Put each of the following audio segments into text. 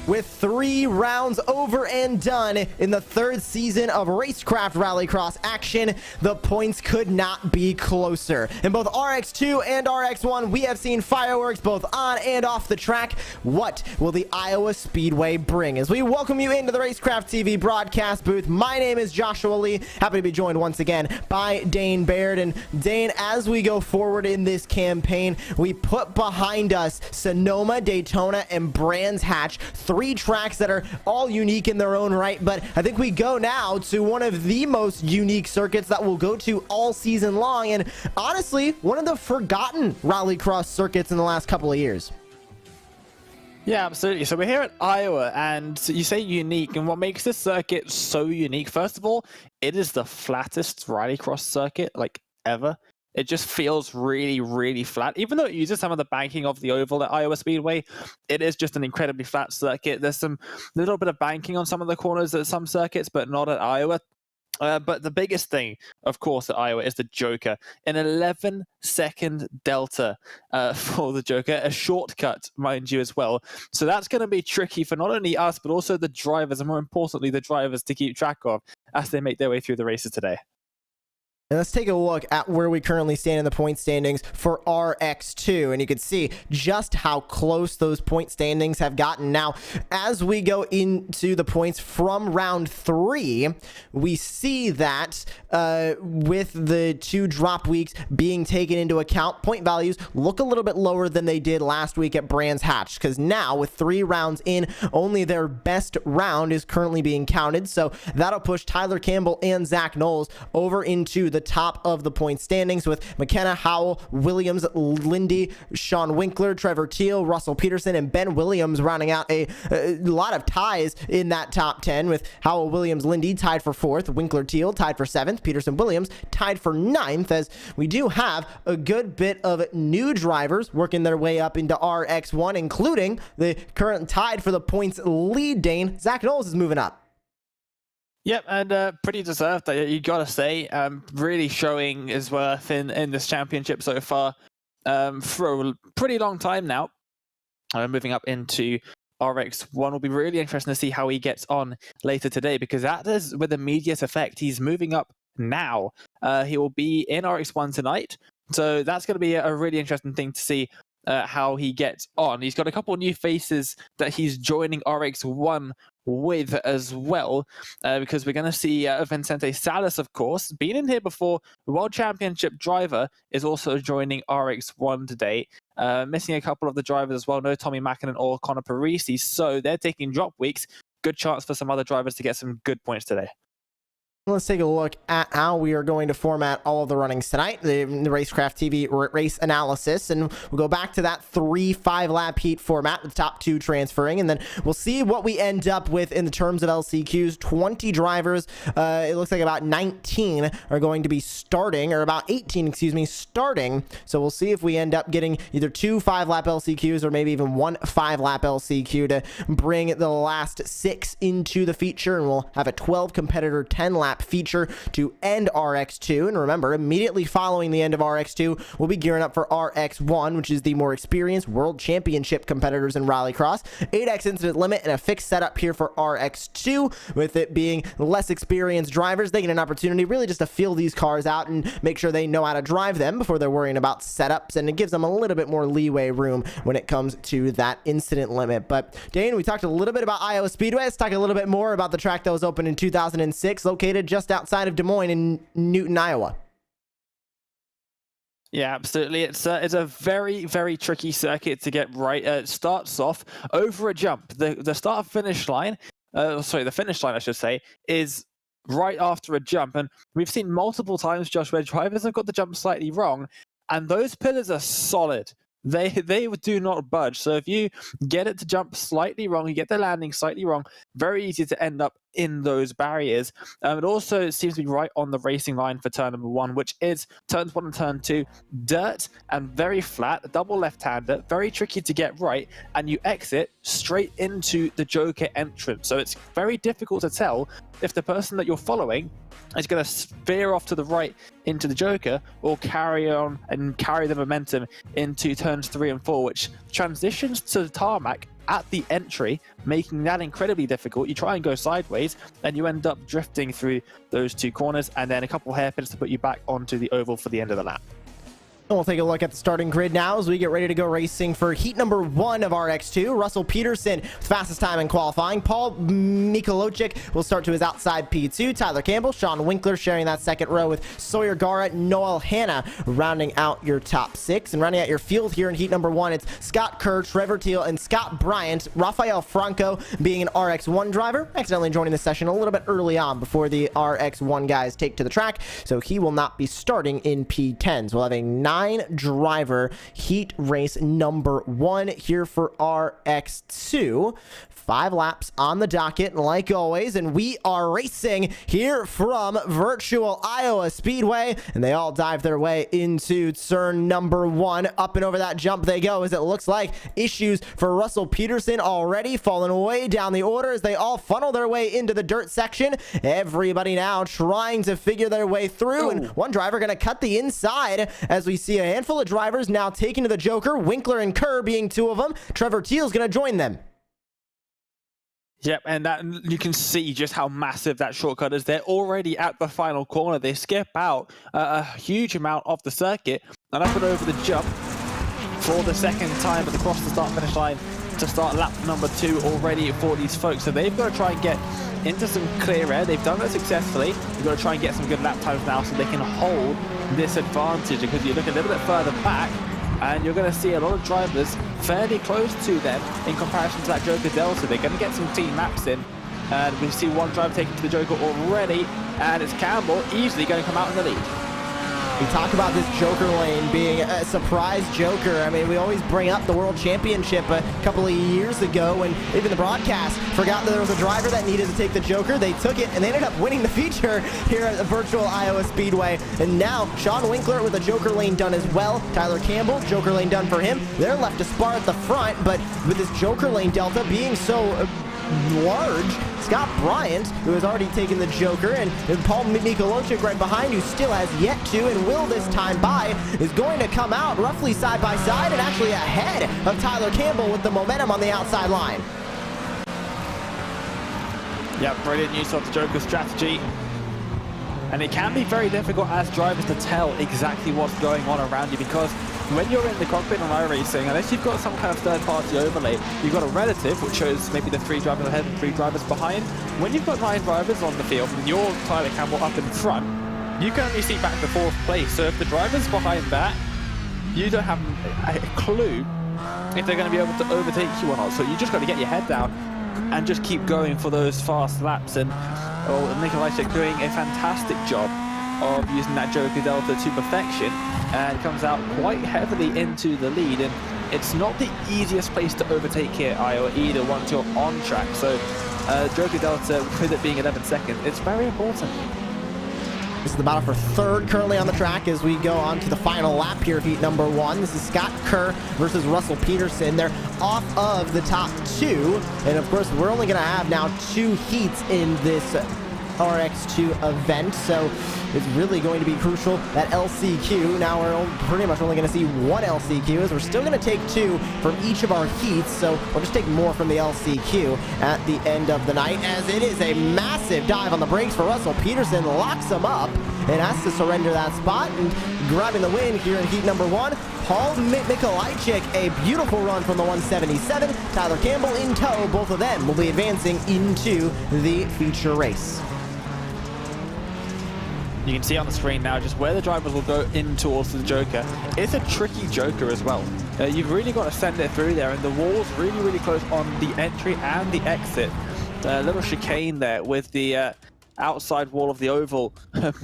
With 3 rounds over and done in the 3rd season of Racecraft Rallycross action, the points could not be closer. In both RX2 and RX1, we have seen fireworks both on and off the track. What will the Iowa Speedway bring? As we welcome you into the Racecraft TV broadcast booth, my name is Joshua Lee. Happy to be joined once again by Dane Baird. And Dane, as we go forward in this campaign, we put behind us Sonoma, Daytona, and Brands Hatch. 3 tracks that are all unique in their own right, but I think we go now to one of the most unique circuits that we'll go to all season long, and honestly one of the forgotten rallycross circuits in the last couple of years. Yeah, absolutely. So we're here at Iowa, and you say unique, and what makes this circuit so unique, first of all, it is the flattest rallycross circuit like ever. It just feels really, really flat. Even though it uses some of the banking of the oval at Iowa Speedway, it is just an incredibly flat circuit. There's some little bit of banking on some of the corners at some circuits, but not at Iowa. But the biggest thing, of course, at Iowa is the Joker. An 11-second delta for the Joker. A shortcut, mind you, as well. So that's going to be tricky for not only us, but also the drivers, and more importantly, the drivers to keep track of as they make their way through the races today. And let's take a look at where we currently stand in the point standings for RX2. And you can see just how close those point standings have gotten. Now, as we go into the points from round 3, we see that with the 2 drop weeks being taken into account, point values look a little bit lower than they did last week at Brands Hatch. Because now, with 3 rounds in, only their best round is currently being counted. So that'll push Tyler Campbell and Zach Knowles over into the top of the point standings, with McKenna, Howell, Williams, Lindy, Sean Winkler, Trevor Teal, Russell Peterson, and Ben Williams rounding out a lot of ties in that top 10, with Howell, Williams, Lindy tied for 4th, Winkler, Teal tied for 7th, Peterson, Williams tied for 9th, as we do have a good bit of new drivers working their way up into RX1, including the current tied for the points lead, Dane. Zach Knowles is moving up. Yep, and pretty deserved, you gotta say. Really showing his worth in this championship so far for a pretty long time now. Moving up into RX1 will be really interesting to see how he gets on later today, because that is with immediate effect. He's moving up now. He will be in RX1 tonight, so that's going to be a really interesting thing to see how he gets on. He's got a couple of new faces that he's joining RX1 with as well, because we're going to see Vincente Salas, of course, been in here before. The World Championship driver is also joining RX1 today. Missing a couple of the drivers as well. No Tommy Mackinnon or Connor Parisi, so they're taking drop weeks. Good chance for some other drivers to get some good points today. Let's take a look at how we are going to format all of the runnings tonight, the Racecraft TV race analysis, and we'll go back to that 3 5-lap heat format with the top 2 transferring, and then we'll see what we end up with in the terms of LCQs. 20 drivers, it looks like about 19 are going to be starting, or about 18, excuse me, starting, so we'll see if we end up getting either 2 5-lap LCQs or maybe even 1 5-lap LCQ to bring the last 6 into the feature, and we'll have a 12 competitor 10-lap feature to end RX2. And remember, immediately following the end of RX2, we'll be gearing up for RX1, which is the more experienced World Championship competitors in Rallycross. 8x incident limit and a fixed setup here for RX2, with it being less experienced drivers. They get an opportunity really just to feel these cars out and make sure they know how to drive them before they're worrying about setups, and it gives them a little bit more leeway room when it comes to that incident limit. But Dane, we talked a little bit about Iowa Speedway. Let's talk a little bit more about the track that was opened in 2006, located just outside of Des Moines in Newton, Iowa. Yeah, absolutely. It's a very, very tricky circuit to get right. It starts off over a jump. The start finish line, the finish line, I should say, is right after a jump. And we've seen multiple times, Josh, where drivers have got the jump slightly wrong, and those pillars are solid. they do not budge. So if you get it to jump slightly wrong, you get the landing slightly wrong, very easy to end up in those barriers. It also seems to be right on the racing line for turn number 1, which is turns 1 and turn 2, dirt and very flat, double left-hander, very tricky to get right, and you exit straight into the Joker entrance. So it's very difficult to tell if the person that you're following is going to veer off to the right into the Joker or carry on and carry the momentum into turns 3 and 4, which transitions to the tarmac at the entry, making that incredibly difficult. You try and go sideways and you end up drifting through those 2 corners and then a couple hairpins to put you back onto the oval for the end of the lap. And we'll take a look at the starting grid now as we get ready to go racing for heat number 1 of RX2. Russell Peterson, fastest time in qualifying. Paul Mikolocic will start to his outside P2. Tyler Campbell, Sean Winkler sharing that second row with Sawyer Gara, Noel Hanna rounding out your top 6. And rounding out your field here in heat number 1, it's Scott Kerr, Trevor Teal, and Scott Bryant. Rafael Franco being an RX1 driver, accidentally joining the session a little bit early on before the RX1 guys take to the track, so he will not be starting in P10s. We'll have a 9-driver heat race number 1 here for RX2. 5 laps on the docket, like always, and we are racing here from virtual Iowa Speedway, and they all dive their way into turn number 1. Up and over that jump they go, as it looks like issues for Russell Peterson already, falling way down the order as they all funnel their way into the dirt section. Everybody now trying to figure their way through, and one driver going to cut the inside as we see a handful of drivers now taking to the Joker, Winkler and Kerr being 2 of them. Trevor Teal's going to join them. Yep, and that you can see just how massive that shortcut is. They're already at the final corner. They skip out a huge amount of the circuit and up and over the jump for the second time across the start-finish line to start lap number 2 already for these folks. So they've got to try and get into some clear air. They've done that successfully. They've got to try and get some good lap times now so they can hold this advantage, because you look a little bit further back and you're going to see a lot of drivers fairly close to them in comparison to that Joker Delta. They're going to get some team laps in, and we see one driver taking to the Joker already, and it's Campbell easily going to come out in the lead. We talk about this Joker lane being a surprise Joker. I mean, we always bring up the World Championship a couple of years ago when even the broadcast forgot that there was a driver that needed to take the Joker. They took it and they ended up winning the feature here at the virtual Iowa Speedway. And now Sean Winkler with a Joker lane done as well. Tyler Campbell, Joker lane done for him. They're left to spar at the front, but with this Joker lane delta being so large, Scott Bryant, who has already taken the Joker, and Paul Mikolocic right behind, who still has yet to and will this time by, is going to come out roughly side by side and actually ahead of Tyler Campbell with the momentum on the outside line. Yeah, brilliant use of the Joker strategy. And it can be very difficult as drivers to tell exactly what's going on around you, because when you're in the cockpit on iRacing, unless you've got some kind of third-party overlay, you've got a relative, which shows maybe the 3 drivers ahead and 3 drivers behind. When you've got 9 drivers on the field and you're Tyler Campbell up in front, you can only see back to 4th place. So if the driver's behind that, you don't have a clue if they're going to be able to overtake you or not. So you just got to get your head down and just keep going for those fast laps. And Mikolocic doing a fantastic job of using that Joker Delta to perfection, and comes out quite heavily into the lead. And it's not the easiest place to overtake here, Iowa, either once you're on track. So Joker Delta, with it being 11 seconds, it's very important. This is the battle for 3rd currently on the track as we go on to the final lap here of heat number 1. This is Scott Kerr versus Russell Peterson. They're off of the top 2, and of course we're only going to have now 2 heats in this RX2 event, so it's really going to be crucial that LCQ. Now we're pretty much only going to see 1 LCQ, as we're still going to take 2 from each of our heats, so we'll just take more from the LCQ at the end of the night, as it is a massive dive on the brakes for Russell Peterson, locks him up and has to surrender that spot, and grabbing the win here in heat number 1, Paul Mikolocic, a beautiful run from the 177. Tyler Campbell in tow. Both of them will be advancing into the feature race. You can see on the screen now just where the drivers will go in towards the Joker. It's a tricky Joker as well. You've really got to send it through there, and the wall's really, really close on the entry and the exit. A little chicane there with the outside wall of the oval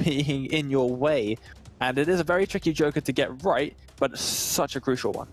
being in your way. And it is a very tricky Joker to get right, but such a crucial one.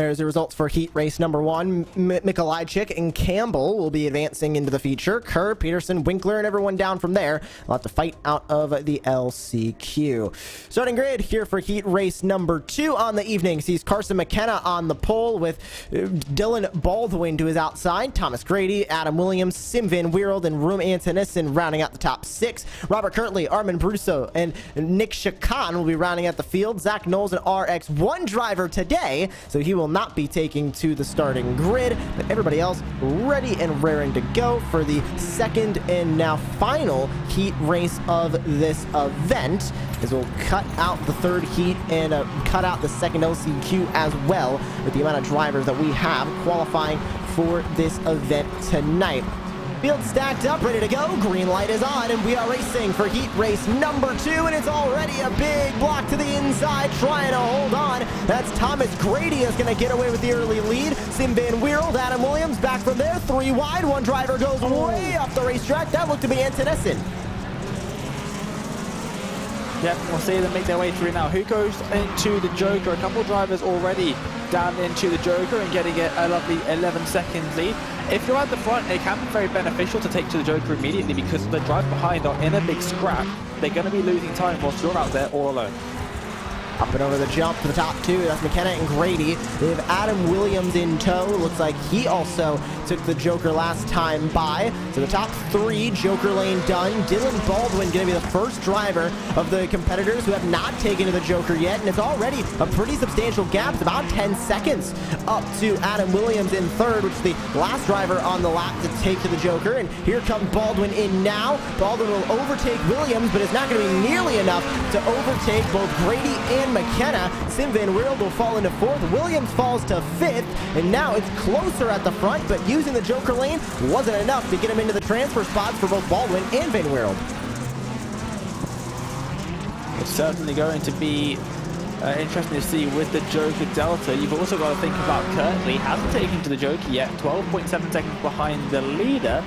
There's the results for heat race number 1. Mikolajczyk and Campbell will be advancing into the feature. Kerr, Peterson, Winkler, and everyone down from there will have to fight out of the LCQ. Starting grid here for heat race number 2 on the evening sees Carson McKenna on the pole with Dylan Baldwin to his outside, Thomas Grady, Adam Williams, Sim Van Weerld, and Room Antonisson rounding out the top 6. Robert Kirtley, Armin Brusso, and Nick Shakan will be rounding out the field. Zach Knowles, an RX1 driver today, so he will not be taking to the starting grid, but everybody else ready and raring to go for the second and now final heat race of this event, as we'll cut out the third heat and cut out the second LCQ as well, with the amount of drivers that we have qualifying for this event tonight. Field stacked up, ready to go. Green light is on, and we are racing for heat race number 2, and it's already a big block to the inside, trying to hold on. That's Thomas Grady is going to get away with the early lead. Sim Van Weerld, Adam Williams back from there, 3 wide. One driver goes way off the racetrack. That looked to be Antonisson. Yep, we'll see them make their way through now. Who goes into the Joker? A couple drivers already down into the Joker and getting a lovely 11 seconds lead. If you're at the front, it can be very beneficial to take to the Joker immediately, because the drive behind are in a big scrap. They're going to be losing time whilst you're out there all alone. Up and over the jump to the top 2. That's McKenna and Grady. They have Adam Williams in tow. Looks like he also took the Joker last time by. So the top 3, Joker lane done. Dylan Baldwin going to be the first driver of the competitors who have not taken to the Joker yet. And it's already a pretty substantial gap. It's about 10 seconds up to Adam Williams in third, which is the last driver on the lap to take to the Joker. And here comes Baldwin in now. Baldwin will overtake Williams, but it's not going to be nearly enough to overtake both Grady and McKenna. Sim Van Weerld will fall into 4th. Williams falls to 5th, and now it's closer at the front, but using the Joker lane wasn't enough to get him into the transfer spots for both Baldwin and Van Weerld. It's certainly going to be interesting to see with the Joker Delta. You've also got to think about Kirtley. Hasn't taken to the Joker yet, 12.7 seconds behind the leader,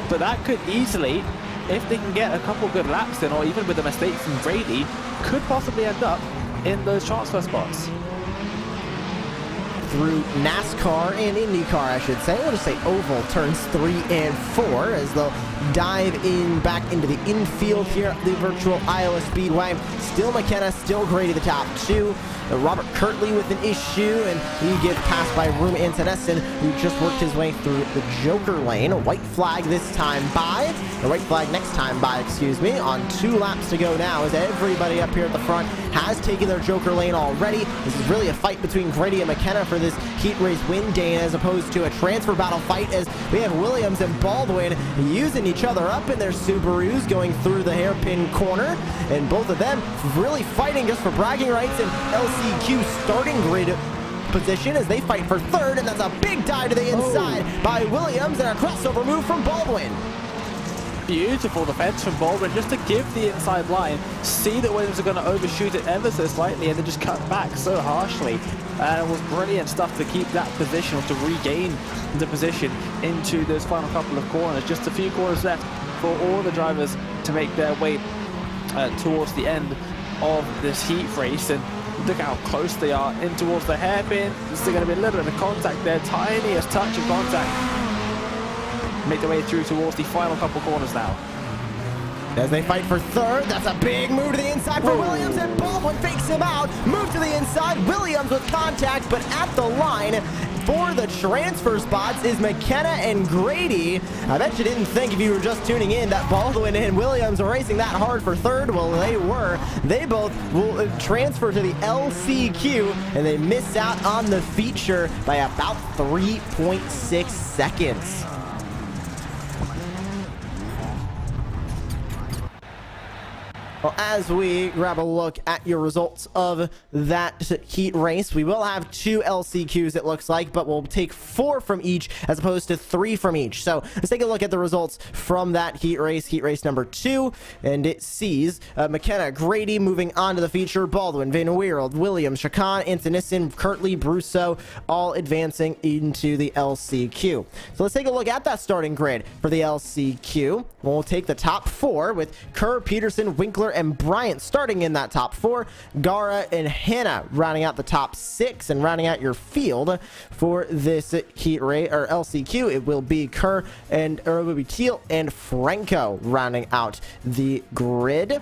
but that could easily, if they can get a couple good laps in, or even with a mistake from Brady, could possibly end up in those transfer spots. Through NASCAR and IndyCar, I should say. We'll just say oval turns 3 and 4 as they'll dive in back into the infield here at the virtual Iowa Speedway. Still McKenna, still Grady the top 2. Robert Kirtley with an issue, and he gets passed by Room Antonisson, who just worked his way through the Joker lane. A white flag this time by, a white flag next time by, excuse me, on 2 laps to go now, as everybody up here at the front has taken their Joker lane already. This is really a fight between Grady and McKenna for this heat race win, Dane, as opposed to a transfer battle fight, as we have Williams and Baldwin using each other up in their Subarus going through the hairpin corner, and both of them really fighting just for bragging rights and LCQ starting grid position as they fight for 3rd, and that's a big dive to the inside by Williams and a crossover move from Baldwin. Beautiful defense from Baldwin just to give the inside line, see that Williams are going to overshoot it ever so slightly, and then just cut back so harshly. And it was brilliant stuff to keep that position, or to regain the position into those final couple of corners. Just a few corners left for all the drivers to make their way towards the end of this heat race, and look how close they are in towards the hairpin. There's still going to be a little bit of contact there, tiniest touch of contact. Make their way through towards the final couple corners now. As they fight for 3rd, that's a big move to the inside for Williams, and Baldwin fakes him out. Move to the inside, Williams with contact, but at the line for the transfer spots is McKenna and Grady. I bet you didn't think, if you were just tuning in, that Baldwin and Williams were racing that hard for 3rd. Well, they were. They both will transfer to the LCQ, and they miss out on the feature by about 3.6 seconds. Well, as we grab a look at your results of that heat race, we will have 2 LCQs, it looks like, but we'll take 4 from each as opposed to 3 from each. So let's take a look at the results from that heat race number 2, and it sees McKenna, Grady moving on to the feature, Baldwin, Van Weerld, Williams, Shakan, Antonisson, Kirtley, Brusso, all advancing into the LCQ. So let's take a look at that starting grid for the LCQ. We'll take the top 4 with Kerr, Peterson, Winkler, Winkler and Bryant starting in that top 4. Gara and Hannah rounding out the top 6, and rounding out your field for this heat race or LCQ. It will be Kerr and or it will be Teal and Franco rounding out the grid.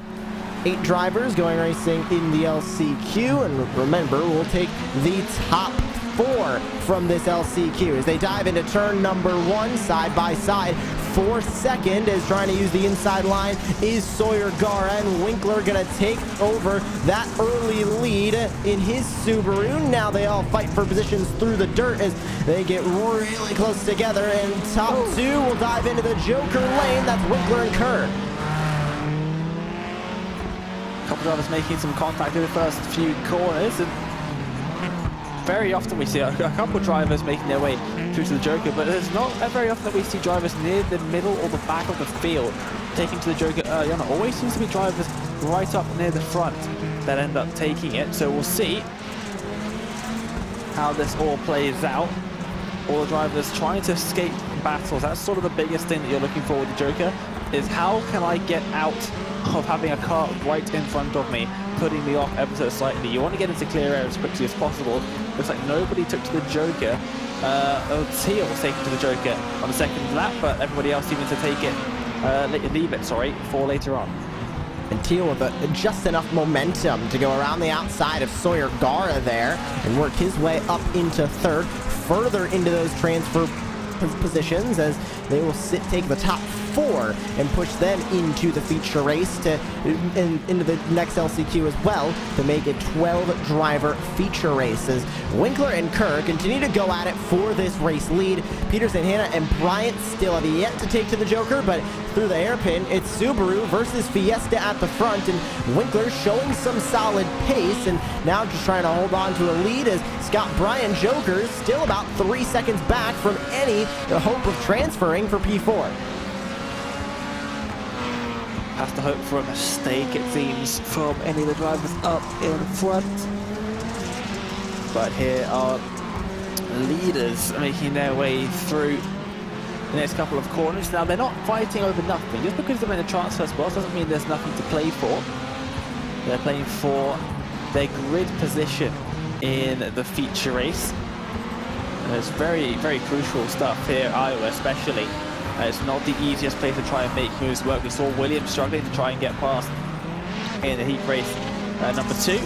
8 drivers going racing in the LCQ, and remember, we'll take the top 4 from this LCQ as they dive into turn number 1 side by side. For second is trying to use the inside line is Sawyer Gara, and Winkler gonna take over that early lead in his Subaru. Now they all fight for positions through the dirt as they get really close together, and top 2 will dive into the Joker lane. That's Winkler and Kerr. A couple drivers making some contact in the first few corners, and very often we see a couple drivers making their way through to the Joker, but it's not very often that we see drivers near the middle or the back of the field taking to the Joker early on. It always seems to be drivers right up near the front that end up taking it, so we'll see how this all plays out. All the drivers trying to escape battles. That's sort of the biggest thing that you're looking for with the Joker, is how can I get out of having a car right in front of me, putting me off ever so slightly. You want to get into clear air as quickly as possible. Looks like nobody took to the Joker. Teal was taken to the Joker on the second lap, but everybody else seeming to take it, leave it, sorry, for later on. And Teal with just enough momentum to go around the outside of Sawyer Gara there and work his way up into third, further into those transfer positions as they will take the top 4 and push them into the feature race into the next LCQ as well to make it 12 driver feature races. Winkler and Kerr continue to go at it for this race lead. Peterson, Hannah, and Bryant still have yet to take to the Joker, but through the hairpin, it's Subaru versus Fiesta at the front, and Winkler showing some solid pace, and now just trying to hold on to a lead as Scott Bryant Joker's still about 3 seconds back from any hope of transferring for P4. Has to hope for a mistake, it seems, from any of the drivers up in front. But here are leaders making their way through the next couple of corners. Now, they're not fighting over nothing. Just because they're in a transfer spot doesn't mean there's nothing to play for. They're playing for their grid position in the feature race. And it's very, very crucial stuff here, Iowa especially. It's not the easiest place to try and make moves work. We saw Williams struggling to try and get past in the heat race number 2.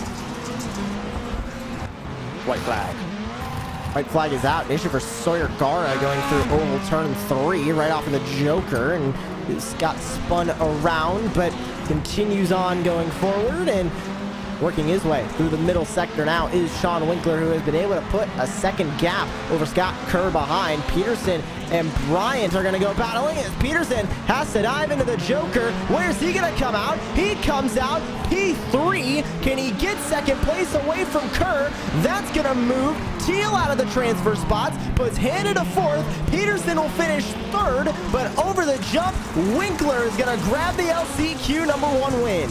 White flag. White flag is out. Issue for Sawyer Gara going through oval turn 3 right off of the Joker, and it's got spun around but continues on going forward, and working his way through the middle sector now is Sean Winkler, who has been able to put a second gap over Scott Kerr behind. Peterson and Bryant are going to go battling as Peterson has to dive into the Joker. Where's he going to come out? He comes out P3. Can he get second place away from Kerr? That's going to move Teal out of the transfer spots, puts Hannah to 4th. Peterson will finish 3rd, but over the jump, Winkler is going to grab the LCQ number 1 win.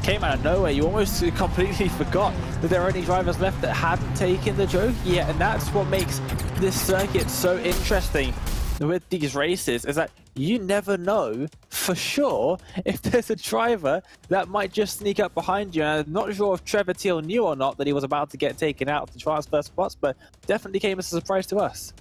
Came out of nowhere. You almost completely forgot that there are any drivers left that hadn't taken the Joker yet, and that's what makes this circuit so interesting with these races, is that you never know for sure if there's a driver that might just sneak up behind you. And I'm not sure if Trevor Teal knew or not that he was about to get taken out of the transfer spots, but definitely came as a surprise to us.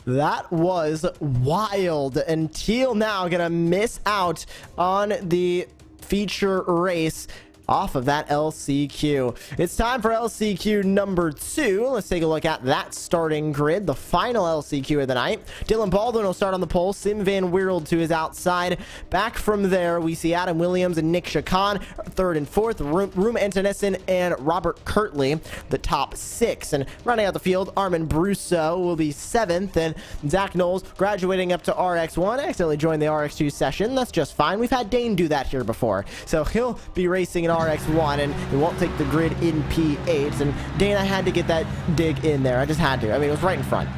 That was wild, and Teal now gonna miss out on the feature race off of that LCQ. It's time for LCQ number 2. Let's take a look at that starting grid, the final LCQ of the night. Dylan Baldwin will start on the pole. Sim Van Weerld to his outside. Back from there, we see Adam Williams and Nick Chacon, 3rd and 4th. Room Antonessen and Robert Kirtley, the top 6. And rounding out the field, Armin Brusso will be 7th, and Zach Knowles graduating up to RX1. Accidentally joined the RX2 session. That's just fine. We've had Dane do that here before. So he'll be racing in RX1, and he won't take the grid in P8. And Dane, I had to get that dig in there. I just had to. I mean, it was right in front.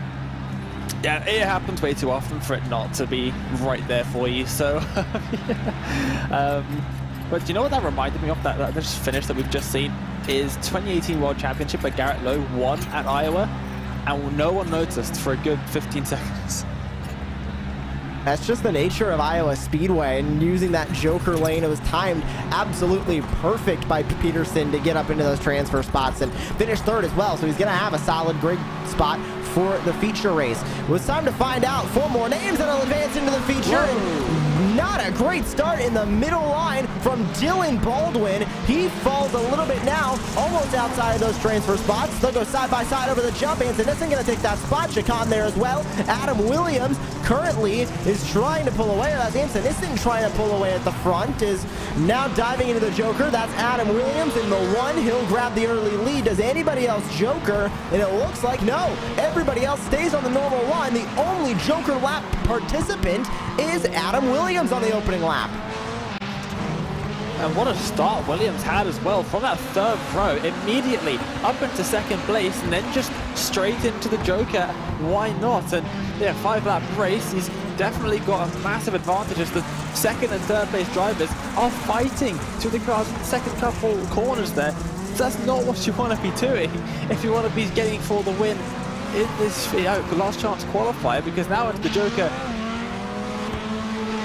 Yeah, it happens way too often for it not to be right there for you. So, but you know what that reminded me of? That just finish that we've just seen is 2018 World Championship where Garrett Lowe won at Iowa, and no one noticed for a good 15 seconds. That's just the nature of Iowa Speedway, and using that Joker lane, it was timed absolutely perfect by Peterson to get up into those transfer spots and finish third as well. So he's going to have a solid grid spot for the feature race. Well, it's time to find out 4 more names that'll advance into the feature. Not a great start in the middle line from Dylan Baldwin. He falls a little bit now, almost outside of those transfer spots. They'll go side by side over the jump. Anson isn't going to take that spot. Chacon there as well. Adam Williams currently is trying to pull away. That's Anson isn't trying to pull away at the front, is now diving into the Joker. That's Adam Williams in the 1. He'll grab the early lead. Does anybody else Joker? And it looks like no. Everybody else stays on the normal line. The only Joker lap participant is Adam Williams on the opening lap. And what a start Williams had as well from that 3rd row, immediately up into 2nd place and then just straight into the Joker. Why not? And yeah, 5-lap race, he's definitely got a massive advantage as the 2nd and 3rd place drivers are fighting to the cars in the second couple corners there. So that's not what you want to be doing if you want to be getting for the win in this last chance qualifier, because now into the Joker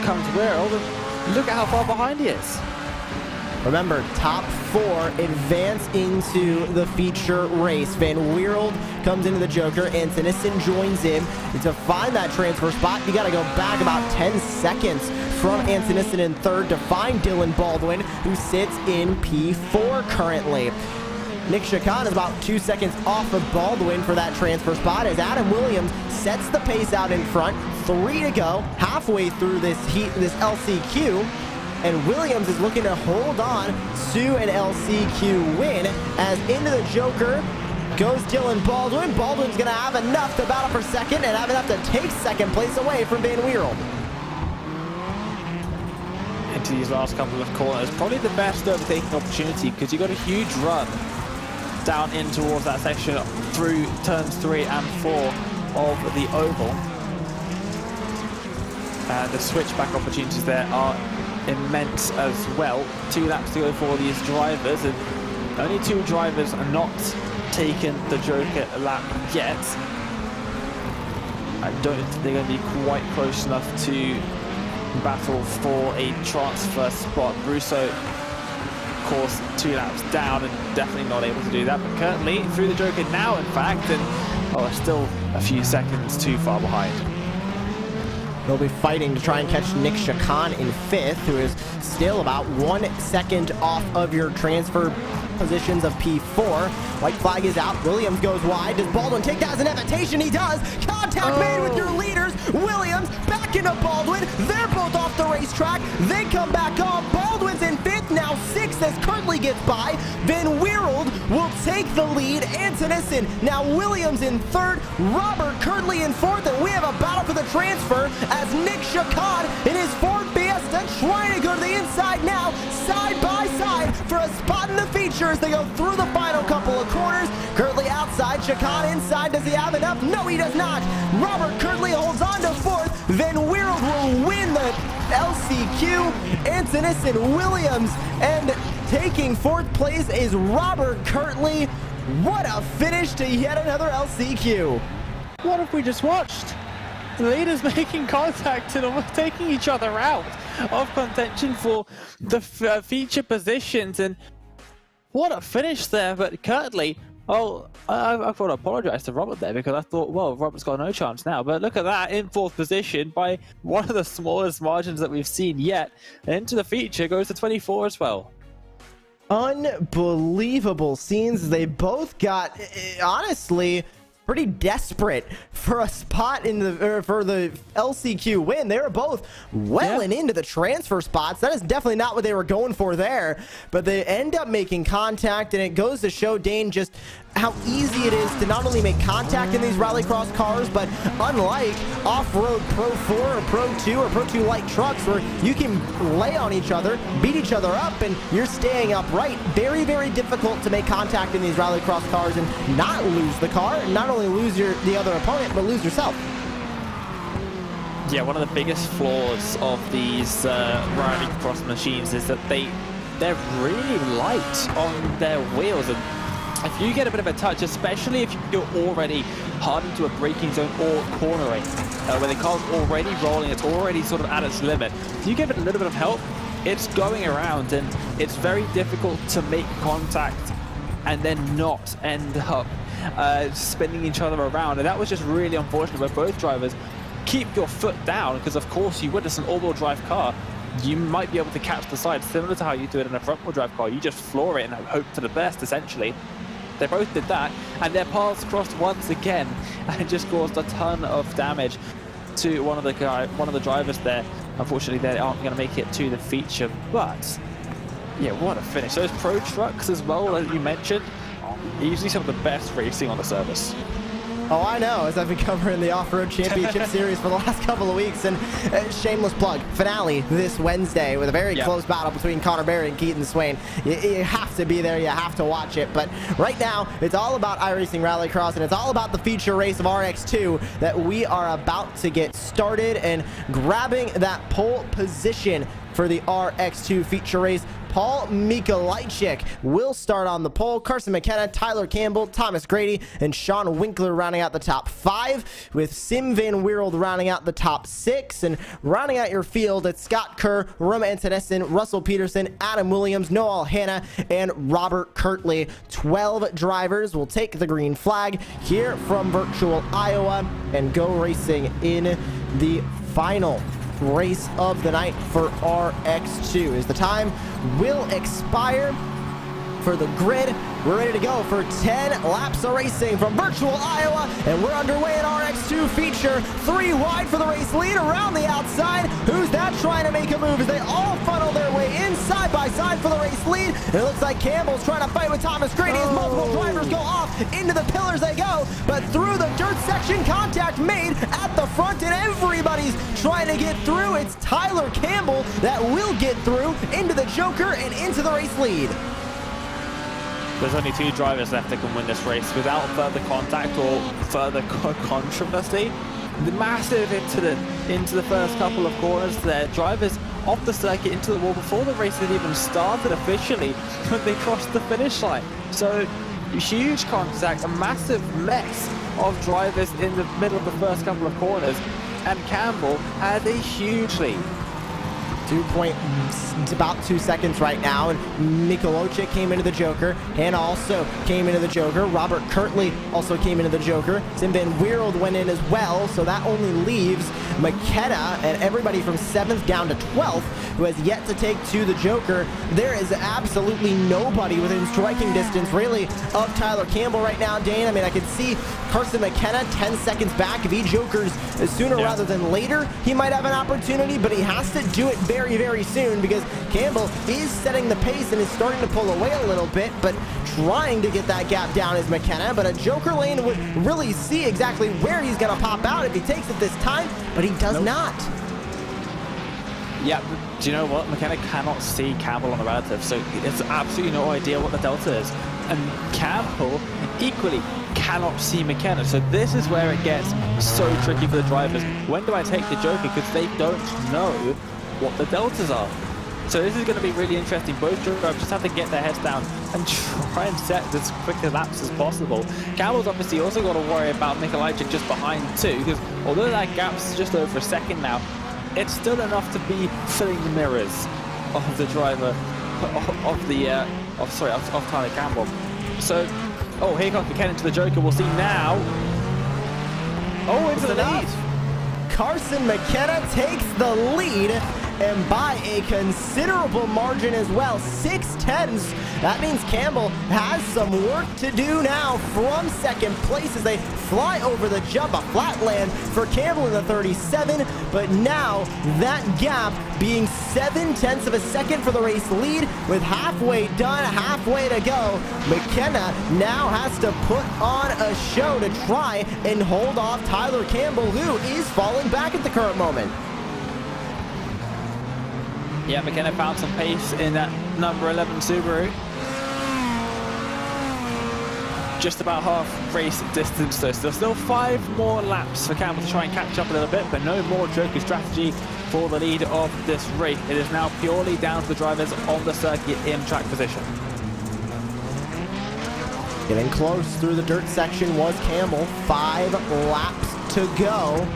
comes Weird, and look at how far behind he is. Remember, top 4 advance into the feature race. Van Weerld comes into the Joker, and Tennyson joins him. And to find that transfer spot, you got to go back about 10 seconds from Antonison in 3rd to find Dylan Baldwin, who sits in P4 currently. Nick Chacon is about 2 seconds off of Baldwin for that transfer spot as Adam Williams sets the pace out in front. 3 to go, halfway through this LCQ. And Williams is looking to hold on to an LCQ win as into the Joker goes Dylan Baldwin. Baldwin's going to have enough to battle for 2nd and have enough to take 2nd place away from Van Weerld. Into these last couple of corners, probably the best overtaking opportunity because you got a huge run down in towards that section through turns 3 and 4 of the oval. And the switchback opportunities there are immense as well. 2 laps to go for these drivers, and only 2 drivers are not taken the Joker lap yet. I don't think they're going to be quite close enough to battle for a transfer spot. Russo, of course, 2 laps down and definitely not able to do that, but currently through the Joker now, in fact, and still a few seconds too far behind. They'll be fighting to try and catch Nick Chacon in 5th, who is still about 1 second off of your transfer positions of P4. White flag is out. Williams goes wide. Does Baldwin take that as an invitation? He does. Contact made with your leaders. Williams back into Baldwin. They're both off the racetrack. They come back on. Baldwin's in 5th, now 6th as Kirtley gets by. Van Weerld will take the lead. Antonison, now Williams in 3rd. Robert Kirtley in 4th, and we have a battle for the transfer as Nick Chacon in his Ford Fiesta trying to go to the inside now, side by side for a spot in the feature as they go through the final couple of corners. Kirtley outside, Chacon inside. Does he have enough? No, he does not. Robert Kirtley holds on to 4th. Van Weerld will win the LCQ. Antonison, Williams, and taking 4th place is Robert Kirtley. What a finish to yet another LCQ. What have we just watched? The leaders making contact and almost taking each other out of contention for the feature positions, and what a finish there. But Kirtley, I've got to apologize to Robert there because I thought, well, Robert's got no chance now, but look at that, in 4th position by one of the smallest margins that we've seen yet, and into the feature goes to 24 as well. Unbelievable scenes. They both got, honestly, pretty desperate for a spot in the for the LCQ win. They were both well and into the transfer spots. That is definitely not what they were going for there, but they end up making contact, and it goes to show, Dane, just how easy it is to not only make contact in these rallycross cars, but unlike off-road Pro 4 or Pro 2 or Pro 2 light trucks where you can lay on each other, beat each other up, and you're staying upright. Very, very difficult to make contact in these rallycross cars and not lose the car, and not only lose the other opponent, but lose yourself. Yeah, one of the biggest flaws of these rallycross machines is that they're really light on their wheels, and if you get a bit of a touch, especially if you're already hard into a braking zone or cornering, where the car's already rolling, it's already sort of at its limit, if you give it a little bit of help, it's going around, and it's very difficult to make contact and then not end up spinning each other around. And that was just really unfortunate, where both drivers keep your foot down, because of course you witness an all-wheel drive car, you might be able to catch the side, similar to how you do it in a front-wheel drive car. You just floor it and hope for the best, essentially. They both did that, and their paths crossed once again, and just caused a ton of damage to one of the drivers there. Unfortunately, they aren't going to make it to the feature, but yeah, what a finish. Those pro trucks as well, as you mentioned, easily some of the best racing on the service. Oh, I know, as I've been covering the Off-Road Championship Series for the last couple of weeks, and shameless plug, finale this Wednesday with a very close battle between Connor Berry and Keaton Swain. You have to be there, you have to watch it, but right now, it's all about iRacing Rallycross, and it's all about the feature race of RX2 that we are about to get started, and grabbing that pole position for the RX2 feature race. Paul Mikolajczyk will start on the pole. Carson McKenna, Tyler Campbell, Thomas Grady, and Sean Winkler rounding out the top 5, with Sim Van Weerld rounding out the top 6. And rounding out your field, it's Scott Kerr, Roma Antonessen, Russell Peterson, Adam Williams, Noel Hanna, and Robert Kirtley. 12 drivers will take the green flag here from virtual Iowa and go racing in the final race of the night for RX2 as the time will expire for the grid. We're ready to go for 10 laps of racing from virtual Iowa, and we're underway in RX2 feature. 3 wide for the race lead around the outside. Who's that trying to make a move as they all funnel their way in side by side for the race lead? And it looks like Campbell's trying to fight with Thomas Grady as multiple drivers go off. Into the pillars they go, but through the dirt section, contact made at the front, and everybody's trying to get through. It's Tyler Campbell that will get through into the Joker and into the race lead. There's only 2 drivers left that can win this race without further contact or further controversy. The massive incident into the first couple of corners there. Drivers off the circuit into the wall before the race had even started officially when they crossed the finish line. So huge contact, a massive mess of drivers in the middle of the first couple of corners, and Campbell had a huge lead. About 2 seconds right now, and Mikolajczyk came into the Joker. Hanna also came into the Joker. Robert Kirtley also came into the Joker. Sim Van Weerld went in as well, so that only leaves McKenna and everybody from 7th down to 12th who has yet to take to the Joker. There is absolutely nobody within striking distance, really, of Tyler Campbell right now, Dane. I mean, I could see Carson McKenna 10 seconds back. If he Jokers sooner rather than later, he might have an opportunity, but he has to do it very, very soon, because Campbell is setting the pace and is starting to pull away a little bit, but trying to get that gap down is McKenna. But a Joker lane would really see exactly where he's going to pop out if he takes it this time, but he does not. Yeah, do you know what? McKenna cannot see Campbell on the relative, so it's absolutely no idea what the delta is. And Campbell equally cannot see McKenna, so this is where it gets so tricky for the drivers. When do I take the Joker? Because they don't know what the deltas are. So this is going to be really interesting. Both drivers just have to get their heads down and try and set as quick a laps as possible. Campbell's obviously also got to worry about Mikolajczyk just behind too, because although that gap's just over a second now, it's still enough to be filling the mirrors of the driver of Tyler Campbell. So, oh, here comes McKenna into the Joker. We'll see now. Oh, into the lead. Carson McKenna takes the lead, and by a considerable margin as well, 6/10. That means Campbell has some work to do now from second place as they fly over the jump, a flat land for Campbell in the 37, but now that gap being 7/10 of a second for the race lead. With halfway done, halfway to go, McKenna now has to put on a show to try and hold off Tyler Campbell, who is falling back at the current moment. Yeah, McKenna found some pace in that number 11 Subaru. Just about half race distance though. So there's still 5 more laps for Campbell to try and catch up a little bit, but no more Joker strategy for the lead of this race. It is now purely down to the drivers on the circuit in track position. Getting close through the dirt section was Campbell. 5 laps to go.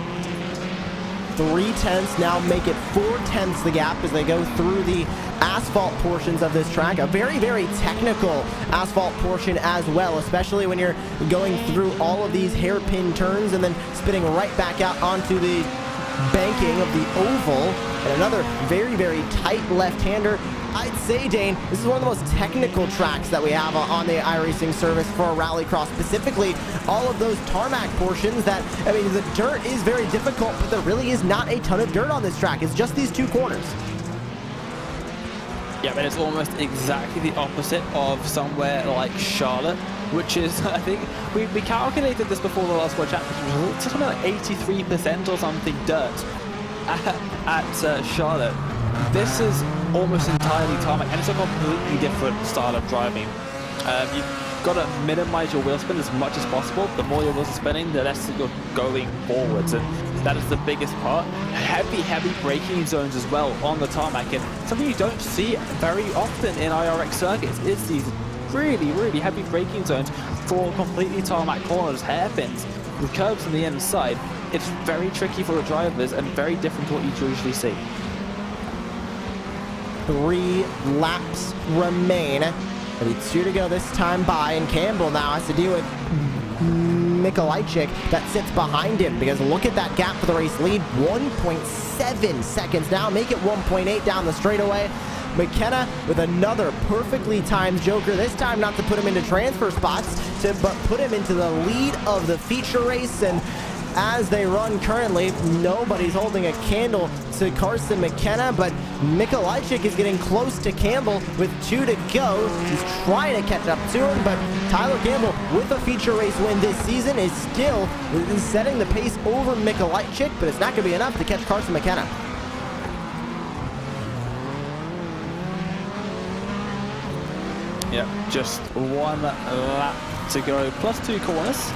3/10 now make it 4/10 the gap as they go through the asphalt portions of this track. A very, very technical asphalt portion as well, especially when you're going through all of these hairpin turns and then spinning right back out onto the banking of the oval. And another very, very tight left-hander. I'd say, Dane, this is one of the most technical tracks that we have on the iRacing service for Rallycross, specifically all of those tarmac portions that, I mean, the dirt is very difficult, but there really is not a ton of dirt on this track. It's just these 2 corners. Yeah, but it's almost exactly the opposite of somewhere like Charlotte, which is, I think, we calculated this before the last World Championship, it's something like 83% or something dirt at Charlotte. This is almost entirely tarmac, and it's a completely different style of driving. You've got to minimize your wheel spin as much as possible. The more your wheels are spinning, the less that you're going forwards, and that is the biggest part. Heavy braking zones as well on the tarmac, and something you don't see very often in IRX circuits is these really heavy braking zones for completely tarmac corners, hairpins, with curbs on the inside. It's very tricky for the drivers and very different to what you usually see. 3 laps remain. Maybe 2 to go this time by, and Campbell now has to deal with Mikolajczyk that sits behind him, because look at that gap for the race lead. 1.7 seconds now, make it 1.8 down the straightaway. McKenna with another perfectly timed joker, this time not to put him into transfer spots, but put him into the lead of the feature race. And as they run currently, nobody's holding a candle to Carson McKenna, but Mikolajczyk is getting close to Campbell with 2 to go. He's trying to catch up to him, but Tyler Campbell with a feature race win this season is still setting the pace over Mikolajczyk, but it's not going to be enough to catch Carson McKenna. Yep, just 1 lap to go, plus 2 corners.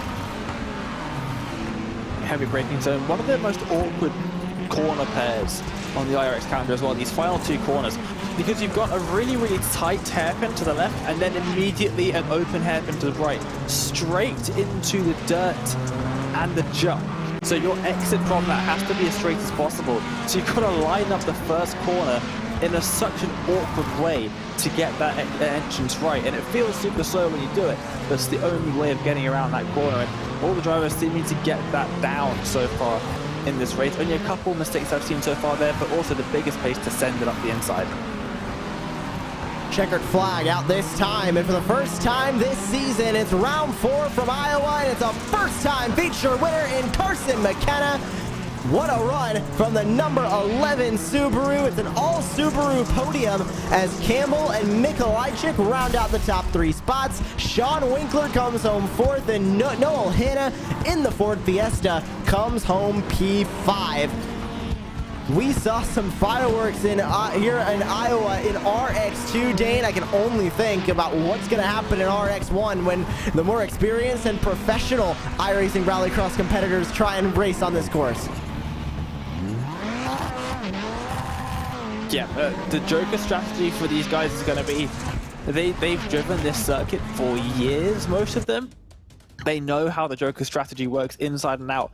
Heavy braking zone, one of the most awkward corner pairs on the IRX calendar as well, these final 2 corners, because you've got a really tight hairpin to the left and then immediately an open hairpin to the right, straight into the dirt and the jump. So your exit from that has to be as straight as possible. So you've got to line up the first corner in such an awkward way to get that entrance right, and it feels super slow when you do it, but it's the only way of getting around that corner, and all the drivers seeming to get that down so far in this race. Only a couple mistakes I've seen so far there, but also the biggest pace to send it up the inside. Checkered flag out this time, and for the first time this season, it's round 4 from Iowa, and it's a first-time feature winner in Carson McKenna. What a run from the number 11 Subaru. It's an all Subaru podium as Campbell and Mikolajczyk round out the top 3 spots. Sean Winkler comes home 4th, and Noel Hanna in the Ford Fiesta comes home P5. We saw some fireworks here in Iowa in RX2, Dane. I can only think about what's going to happen in RX1 when the more experienced and professional iRacing Rallycross competitors try and race on this course. Yeah, the Joker strategy for these guys is going to be, they've driven this circuit for years, most of them. They know how the Joker strategy works inside and out.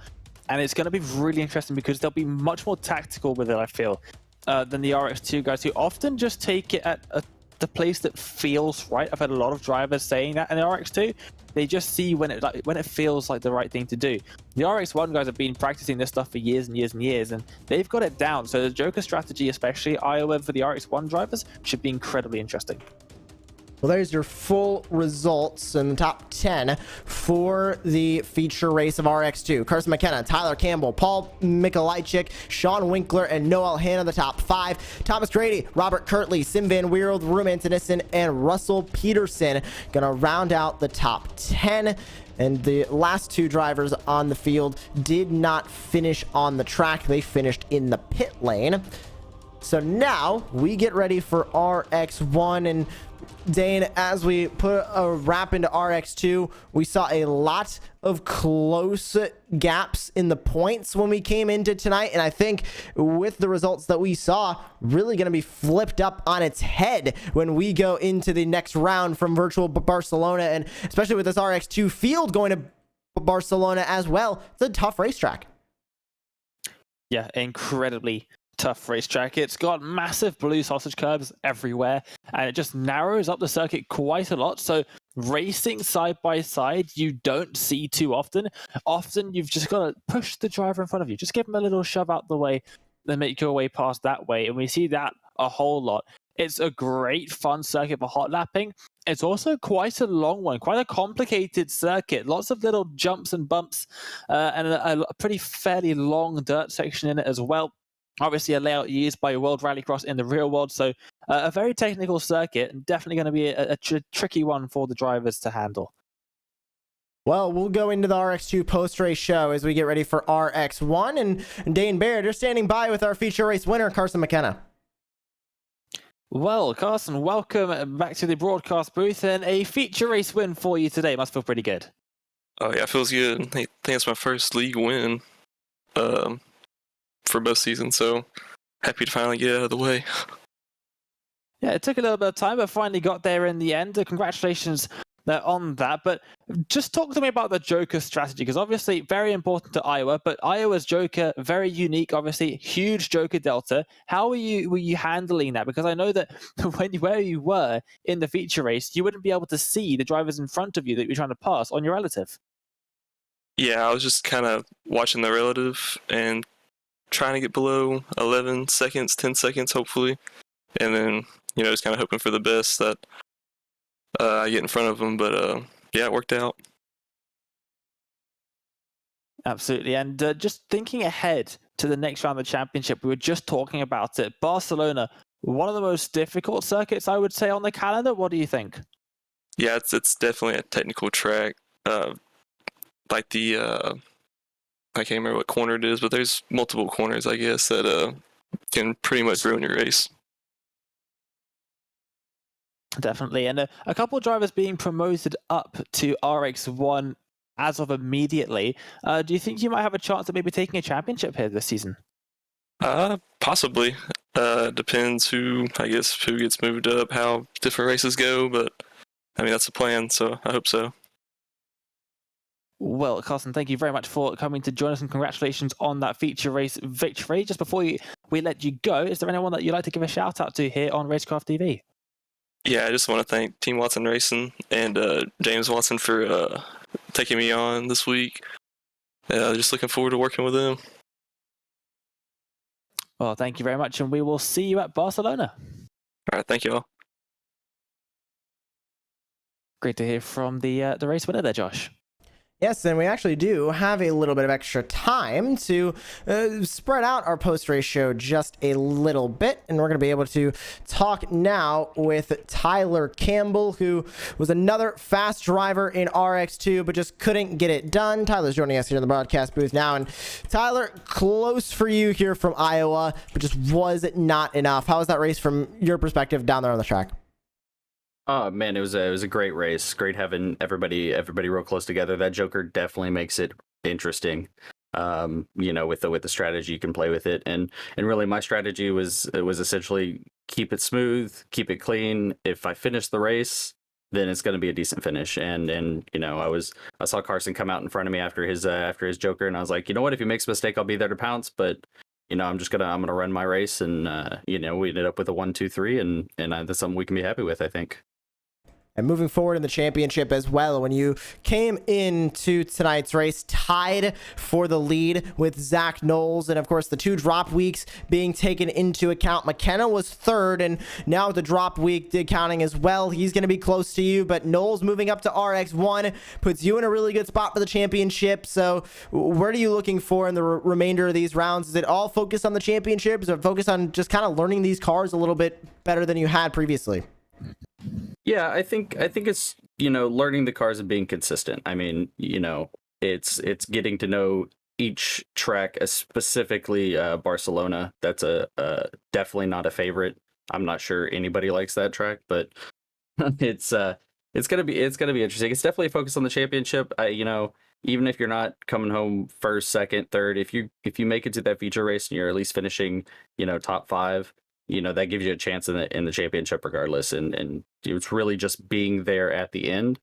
And it's going to be really interesting because they'll be much more tactical with it, I feel, than the RX2 guys, who often just take it at the place that feels right. I've had a lot of drivers saying that in the RX2. They just see when it feels like the right thing to do. The RX1 guys have been practicing this stuff for years and years and years, and they've got it down. So the Joker strategy, especially Iowa for the RX1 drivers, should be incredibly interesting. Well, there's your full results in the top 10 for the feature race of RX2. Carson McKenna, Tyler Campbell, Paul Mikolajczyk, Sean Winkler, and Noel Hanna, the top 5. Thomas Grady, Robert Kirtley, Sim Van Weerld, Roman Tennyson, and Russell Peterson gonna round out the top 10. And the last 2 drivers on the field did not finish on the track. They finished in the pit lane. So now we get ready for RX1, and Dane, as we put a wrap into RX2, we saw a lot of close gaps in the points when we came into tonight, and I think with the results that we saw, really going to be flipped up on its head when we go into the next round from virtual Barcelona, and especially with this RX2 field going to Barcelona as well. It's a tough racetrack. Yeah, incredibly tough racetrack. It's got massive blue sausage curbs everywhere, and it just narrows up the circuit quite a lot. So racing side by side, you don't see too often. Often you've just got to push the driver in front of you. Just give him a little shove out the way, then make your way past that way. And we see that a whole lot. It's a great fun circuit for hot lapping. It's also quite a long one, quite a complicated circuit. Lots of little jumps and bumps, and a pretty fairly long dirt section in it as well. Obviously a layout used by World Rallycross in the real world, so a very technical circuit, and definitely going to be a tricky one for the drivers to handle. Well, we'll go into the RX2 post-race show as we get ready for RX1, and Dane Baird, you're standing by with our feature race winner, Carson McKenna. Well, Carson, welcome back to the broadcast booth, and a feature race win for you today. Must feel pretty good. Oh yeah, it feels good. I think it's my first league win for both seasons, so happy to finally get it out of the way. Yeah, it took a little bit of time, but finally got there in the end. Congratulations on that. But just talk to me about the Joker strategy, because obviously very important to Iowa, but Iowa's Joker, very unique, obviously huge Joker delta. How were you handling that? Because I know that where you were in the feature race, you wouldn't be able to see the drivers in front of you that you're trying to pass on your relative. Yeah, I was just kind of watching the relative and trying to get below 11 seconds, 10 seconds, hopefully. And then, just kind of hoping for the best that I get in front of them. But, yeah, it worked out. Absolutely. And just thinking ahead to the next round of the championship, we were just talking about it. Barcelona, one of the most difficult circuits, I would say, on the calendar. What do you think? Yeah, it's definitely a technical track. Like the... I can't remember what corner it is, but there's multiple corners, I guess, that can pretty much ruin your race. Definitely. And a couple of drivers being promoted up to RX1 as of immediately. Do you think you might have a chance of maybe taking a championship here this season? Possibly. Depends who gets moved up, how different races go, but I mean, that's the plan, so I hope so. Well, Carson, thank you very much for coming to join us, and congratulations on that feature race victory. Just before we let you go, is there anyone that you'd like to give a shout out to here on Racecraft TV? Yeah, I just want to thank Team Watson Racing and James Watson for taking me on this week. Just looking forward to working with them. Well, thank you very much, and we will see you at Barcelona. All right, thank you all. Great to hear from the race winner there, Josh. Yes, and we actually do have a little bit of extra time to spread out our post-race show just a little bit, and we're going to be able to talk now with Tyler Campbell, who was another fast driver in RX2, but just couldn't get it done. Tyler's joining us here in the broadcast booth now, and Tyler, close for you here from Iowa, but just was not enough. How was that race from your perspective down there on the track? Oh man, it was a great race. Great having everybody real close together. That Joker definitely makes it interesting. With the strategy you can play with it, and really my strategy was essentially keep it smooth, keep it clean. If I finish the race, then it's going to be a decent finish. And I saw Carson come out in front of me after his Joker, and I was like, you know what? If he makes a mistake, I'll be there to pounce. But I'm gonna run my race, and we ended up with a 1-2-3, and that's something we can be happy with, I think. And moving forward in the championship as well, when you came into tonight's race tied for the lead with Zach Knowles, and of course the 2 drop weeks being taken into account. McKenna was 3rd, and now with the drop week counting as well, he's going to be close to you, but Knowles moving up to RX1 puts you in a really good spot for the championship. So what are you looking for in the remainder of these rounds? Is it all focused on the championship? Is it focused on just kind of learning these cars a little bit better than you had previously? Yeah, I think it's learning the cars and being consistent. I mean, it's getting to know each track, specifically Barcelona, that's a definitely not a favorite. I'm not sure anybody likes that track, but it's gonna be interesting. It's definitely a focus on the championship. Even if you're not coming home first, second, third, if you make it to that feature race and you're at least finishing, top 5, that gives you a chance in the championship regardless. And it's really just being there at the end,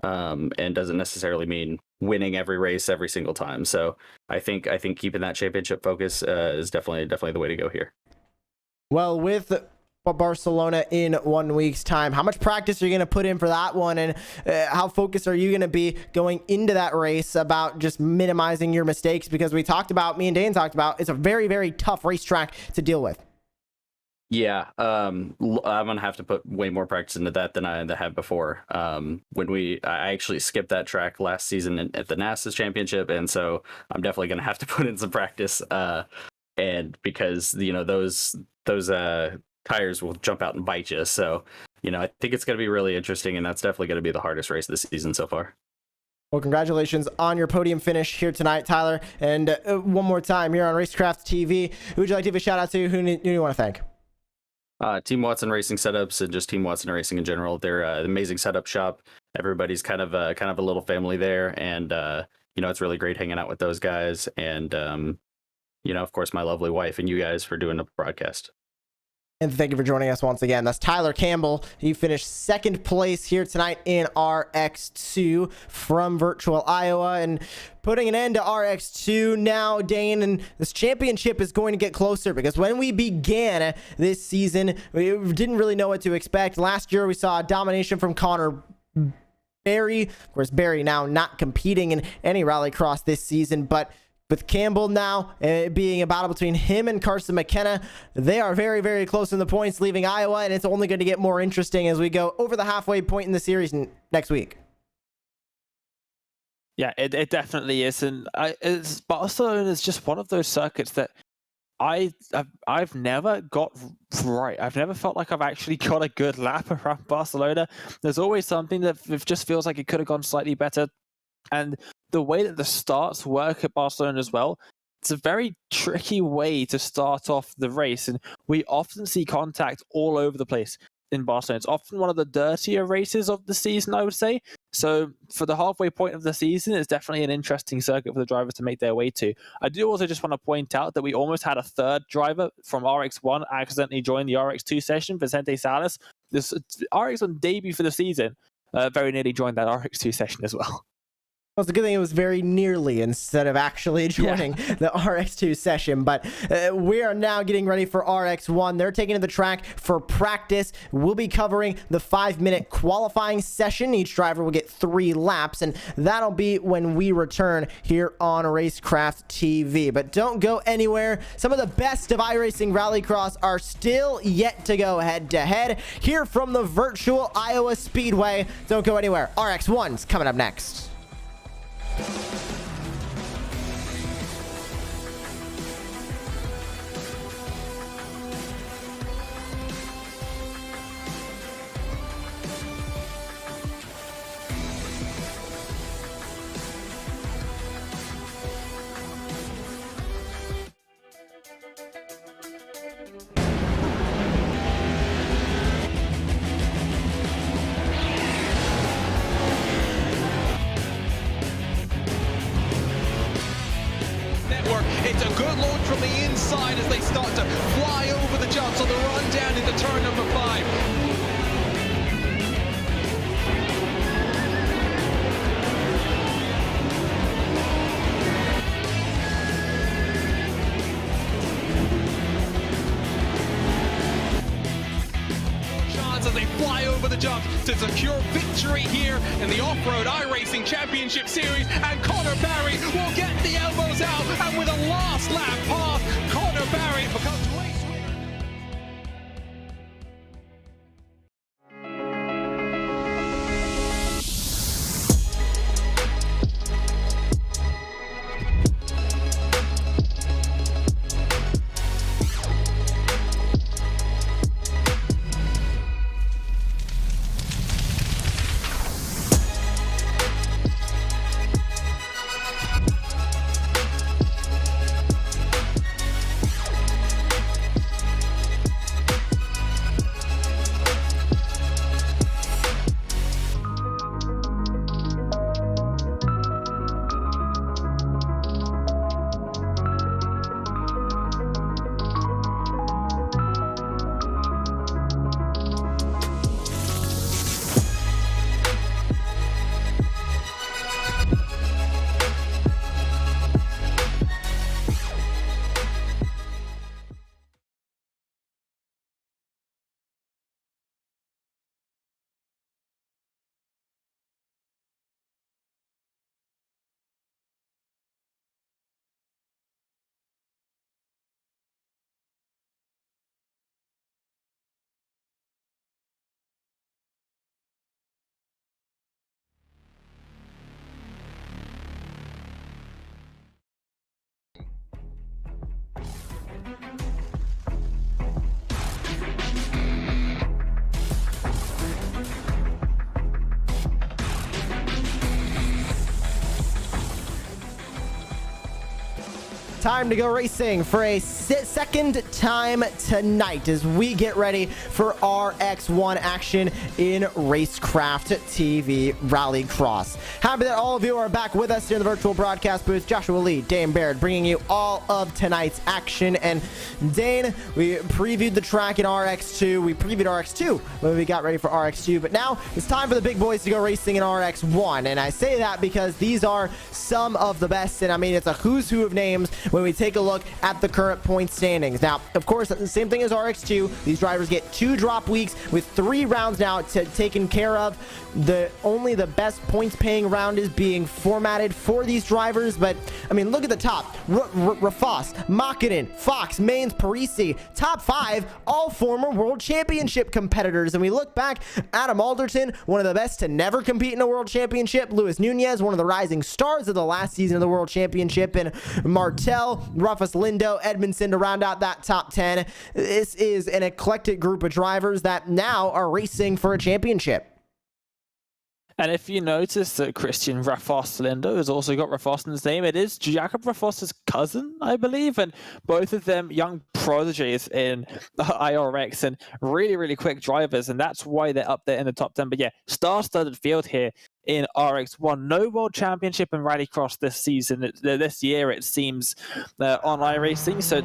and doesn't necessarily mean winning every race every single time. So I think keeping that championship focus is definitely the way to go here. Well, with Barcelona in 1 week's time, how much practice are you going to put in for that one, and how focused are you going to be going into that race about just minimizing your mistakes? Because me and Dane talked about, it's a very, very tough racetrack to deal with. Yeah, I'm gonna have to put way more practice into that than I have before. I actually skipped that track last season at the NASA's championship, and so I'm definitely gonna have to put in some practice. And because those tires will jump out and bite you, so I think it's gonna be really interesting, and that's definitely gonna be the hardest race this season so far. Well, congratulations on your podium finish here tonight, Tyler. And one more time here on Racecraft TV, who would you like to give a shout out to? Who do you want to thank? Team Watson Racing Setups, and just Team Watson Racing in general. They're an amazing setup shop. Everybody's kind of a little family there, and it's really great hanging out with those guys. And of course, my lovely wife and you guys for doing the broadcast. And thank you for joining us once again. That's Tyler Campbell. He finished second place here tonight in RX2 from Virtual Iowa. And putting an end to RX2 now, Dane, and this championship is going to get closer, because when we began this season, we didn't really know what to expect. Last year, we saw a domination from Connor Barry. Of course, Barry now not competing in any rallycross this season, but with Campbell now being a battle between him and Carson McKenna, they are very, very close in the points, leaving Iowa, and it's only going to get more interesting as we go over the halfway point in the series next week. Yeah, it definitely is, and Barcelona is just one of those circuits that I've never got right. I've never felt like I've actually got a good lap around Barcelona. There's always something that just feels like it could have gone slightly better. And the way that the starts work at Barcelona as well, it's a very tricky way to start off the race. And we often see contact all over the place in Barcelona. It's often one of the dirtier races of the season, I would say. So for the halfway point of the season, it's definitely an interesting circuit for the drivers to make their way to. I do also just want to point out that we almost had a third driver from RX1 accidentally join the RX2 session, Vicente Salas. This RX1 debut for the season very nearly joined that RX2 session as well. Well, it's a good thing it was very nearly instead of actually joining the RX2 session. But we are now getting ready for RX1. They're taking to the track for practice. We'll be covering the 5-minute qualifying session. Each driver will get 3 laps, and that'll be when we return here on Racecraft TV. But don't go anywhere. Some of the best of iRacing Rallycross are still yet to go head-to-head here from the Virtual Iowa Speedway. Don't go anywhere. RX1's coming up next. It's a good launch from the inside as they start to fly over the jumps on the run down into turn number 5. As they fly over the jumps to secure victory here in the Off-Road iRacing Championship Series, and Connor Barry will get the elbows out, and with a last lap pass, Connor Barry becomes race winner. time to go racing for a second time tonight as we get ready for RX1 action in Racecraft TV Rallycross. Happy that all of you are back with us here in the virtual broadcast booth. Joshua Lee, Dane Baird, bringing you all of tonight's action. And Dane, we previewed the track in RX2. We previewed RX2 when we got ready for RX2, but now it's time for the big boys to go racing in RX1. And I say that because these are some of the best, and I mean, it's a who's who of names when we take a look at the current point standings. Now, of course, the same thing as RX2. These drivers get 2 drop weeks with 3 rounds now taken care of. Only the best points paying round is being formatted for these drivers, but I mean, look at the top. Rafos, Makinen, Fox, Maines, Parisi, top 5, all former world championship competitors. And we look back, Adam Alderton, one of the best to never compete in a world championship. Luis Nunez, one of the rising stars of the last season of the world championship. And Martel, Rufus Lindo, Edmondson to round out that top 10. This is an eclectic group of drivers that now are racing for a championship. And if you notice that Christian Rafos Lindo has also got Rafos in his name, it is Jakob Rafos' cousin, I believe, and both of them young prodigies in IRX and really, really quick drivers, and that's why they're up there in the top 10. But yeah, star-studded field here in RX1. No World Championship in Rallycross this season, this year, it seems, on iRacing, so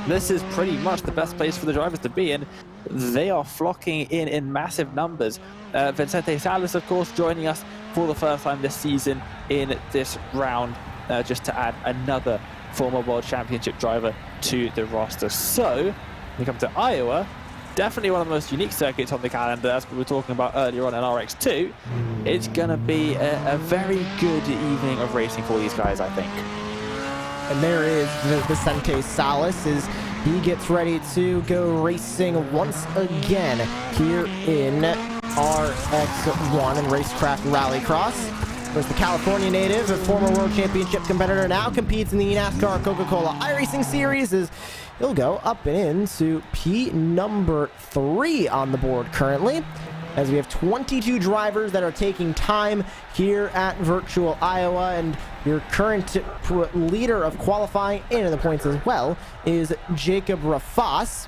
this is pretty much the best place for the drivers to be in. They are flocking in massive numbers. Vicente Salas, of course, joining us for the first time this season in this round, just to add another former World Championship driver to the roster. So, when we come to Iowa, definitely one of the most unique circuits on the calendar, as we were talking about earlier on in RX2. It's going to be a very good evening of racing for these guys, I think. And there is Vicente Salas as he gets ready to go racing once again here in RX1 and Racecraft Rallycross. There's the California native, a former World Championship competitor, now competes in the NASCAR Coca-Cola iRacing Series. As he'll go up and into P number 3 on the board currently, as we have 22 drivers that are taking time here at Virtual Iowa, and your current leader of qualifying and in the points as well is Jacob Rafos.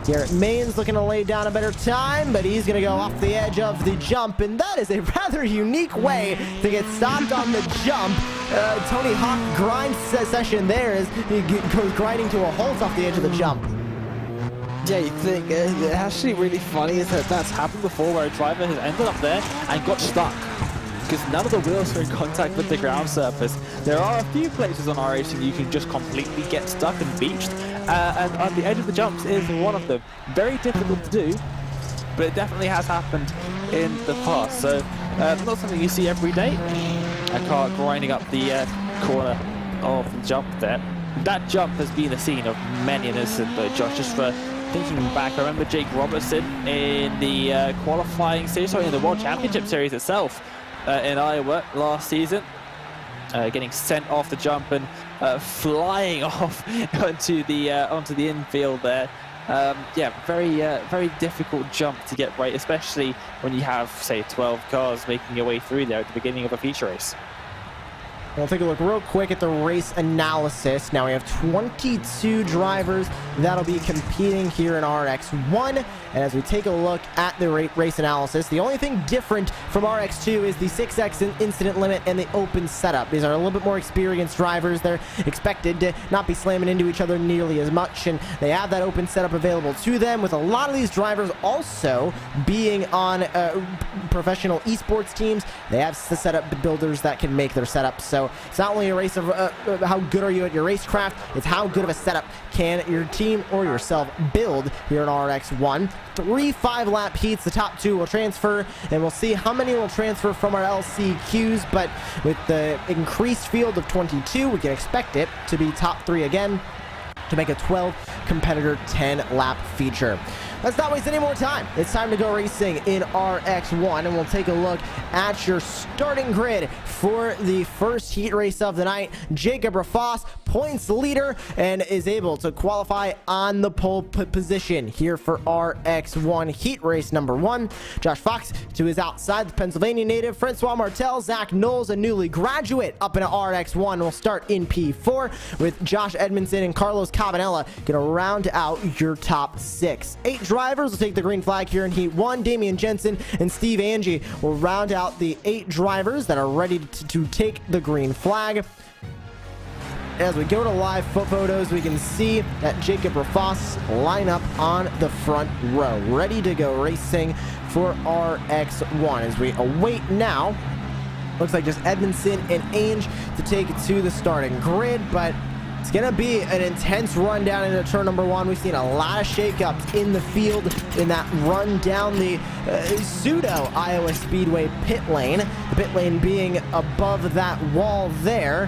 Garrett Maines looking to lay down a better time, but he's going to go off the edge of the jump, and that is a rather unique way to get stopped on the jump. Tony Hawk grind session there as he goes grinding to a halt off the edge of the jump. Yeah, you think actually really funny is that that's happened before, where a driver has ended up there and got stuck because none of the wheels are in contact with the ground surface. There are a few places on iRacing you can just completely get stuck and beached, and on the edge of the jumps is one of them. Very difficult to do, but it definitely has happened in the past. So not something you see every day. A car grinding up the corner of the jump there. That jump has been the scene of many an incident, though, Josh. Just for thinking back, I remember Jake Robertson in the qualifying series, sorry, in the World Championship Series itself in Iowa last season, getting sent off the jump and flying off onto the infield there. Yeah, very difficult jump to get right, especially when you have, say, 12 cars making your way through there at the beginning of a feature race. We'll take a look real quick at the race analysis. Now we have 22 drivers that'll be competing here in RX1. And as we take a look at the race analysis, the only thing different from RX2 is the 6x incident limit and the open setup. These are a little bit more experienced drivers. They're expected to not be slamming into each other nearly as much, and they have that open setup available to them, with a lot of these drivers also being on professional esports teams. They have the setup builders that can make their setups. So it's not only a race of how good are you at your racecraft, it's how good of a setup can your team or yourself build here in RX1. 3 5-lap heats, the top 2 will transfer, and we'll see how many will transfer from our LCQs, but with the increased field of 22, we can expect it to be top 3 again to make a 12 competitor 10-lap feature. let's not waste any more time. It's time to go racing in RX1, and we'll take a look at your starting grid for the first heat race of the night. Jacob Rafos, points leader, and is able to qualify on the pole position here for RX1 heat race number 1. Josh Fox to his outside, the Pennsylvania native. Francois Martel, Zach Knowles, a newly graduate, up into RX1, will start in P4 with Josh Edmondson and Carlos Cabanella gonna round out your top 6. 8 drivers will take the green flag here in Heat 1. Damian Jensen and Steve Angie will round out the 8 drivers that are ready to take the green flag. As we go to live photos, we can see that Jacob Rafos line up on the front row, ready to go racing for RX1. As we await now, looks like just Edmondson and Ainge to take it to the starting grid, but it's going to be an intense run down into turn number 1. We've seen a lot of shakeups in the field in that run down the pseudo Iowa Speedway pit lane. The pit lane being above that wall there,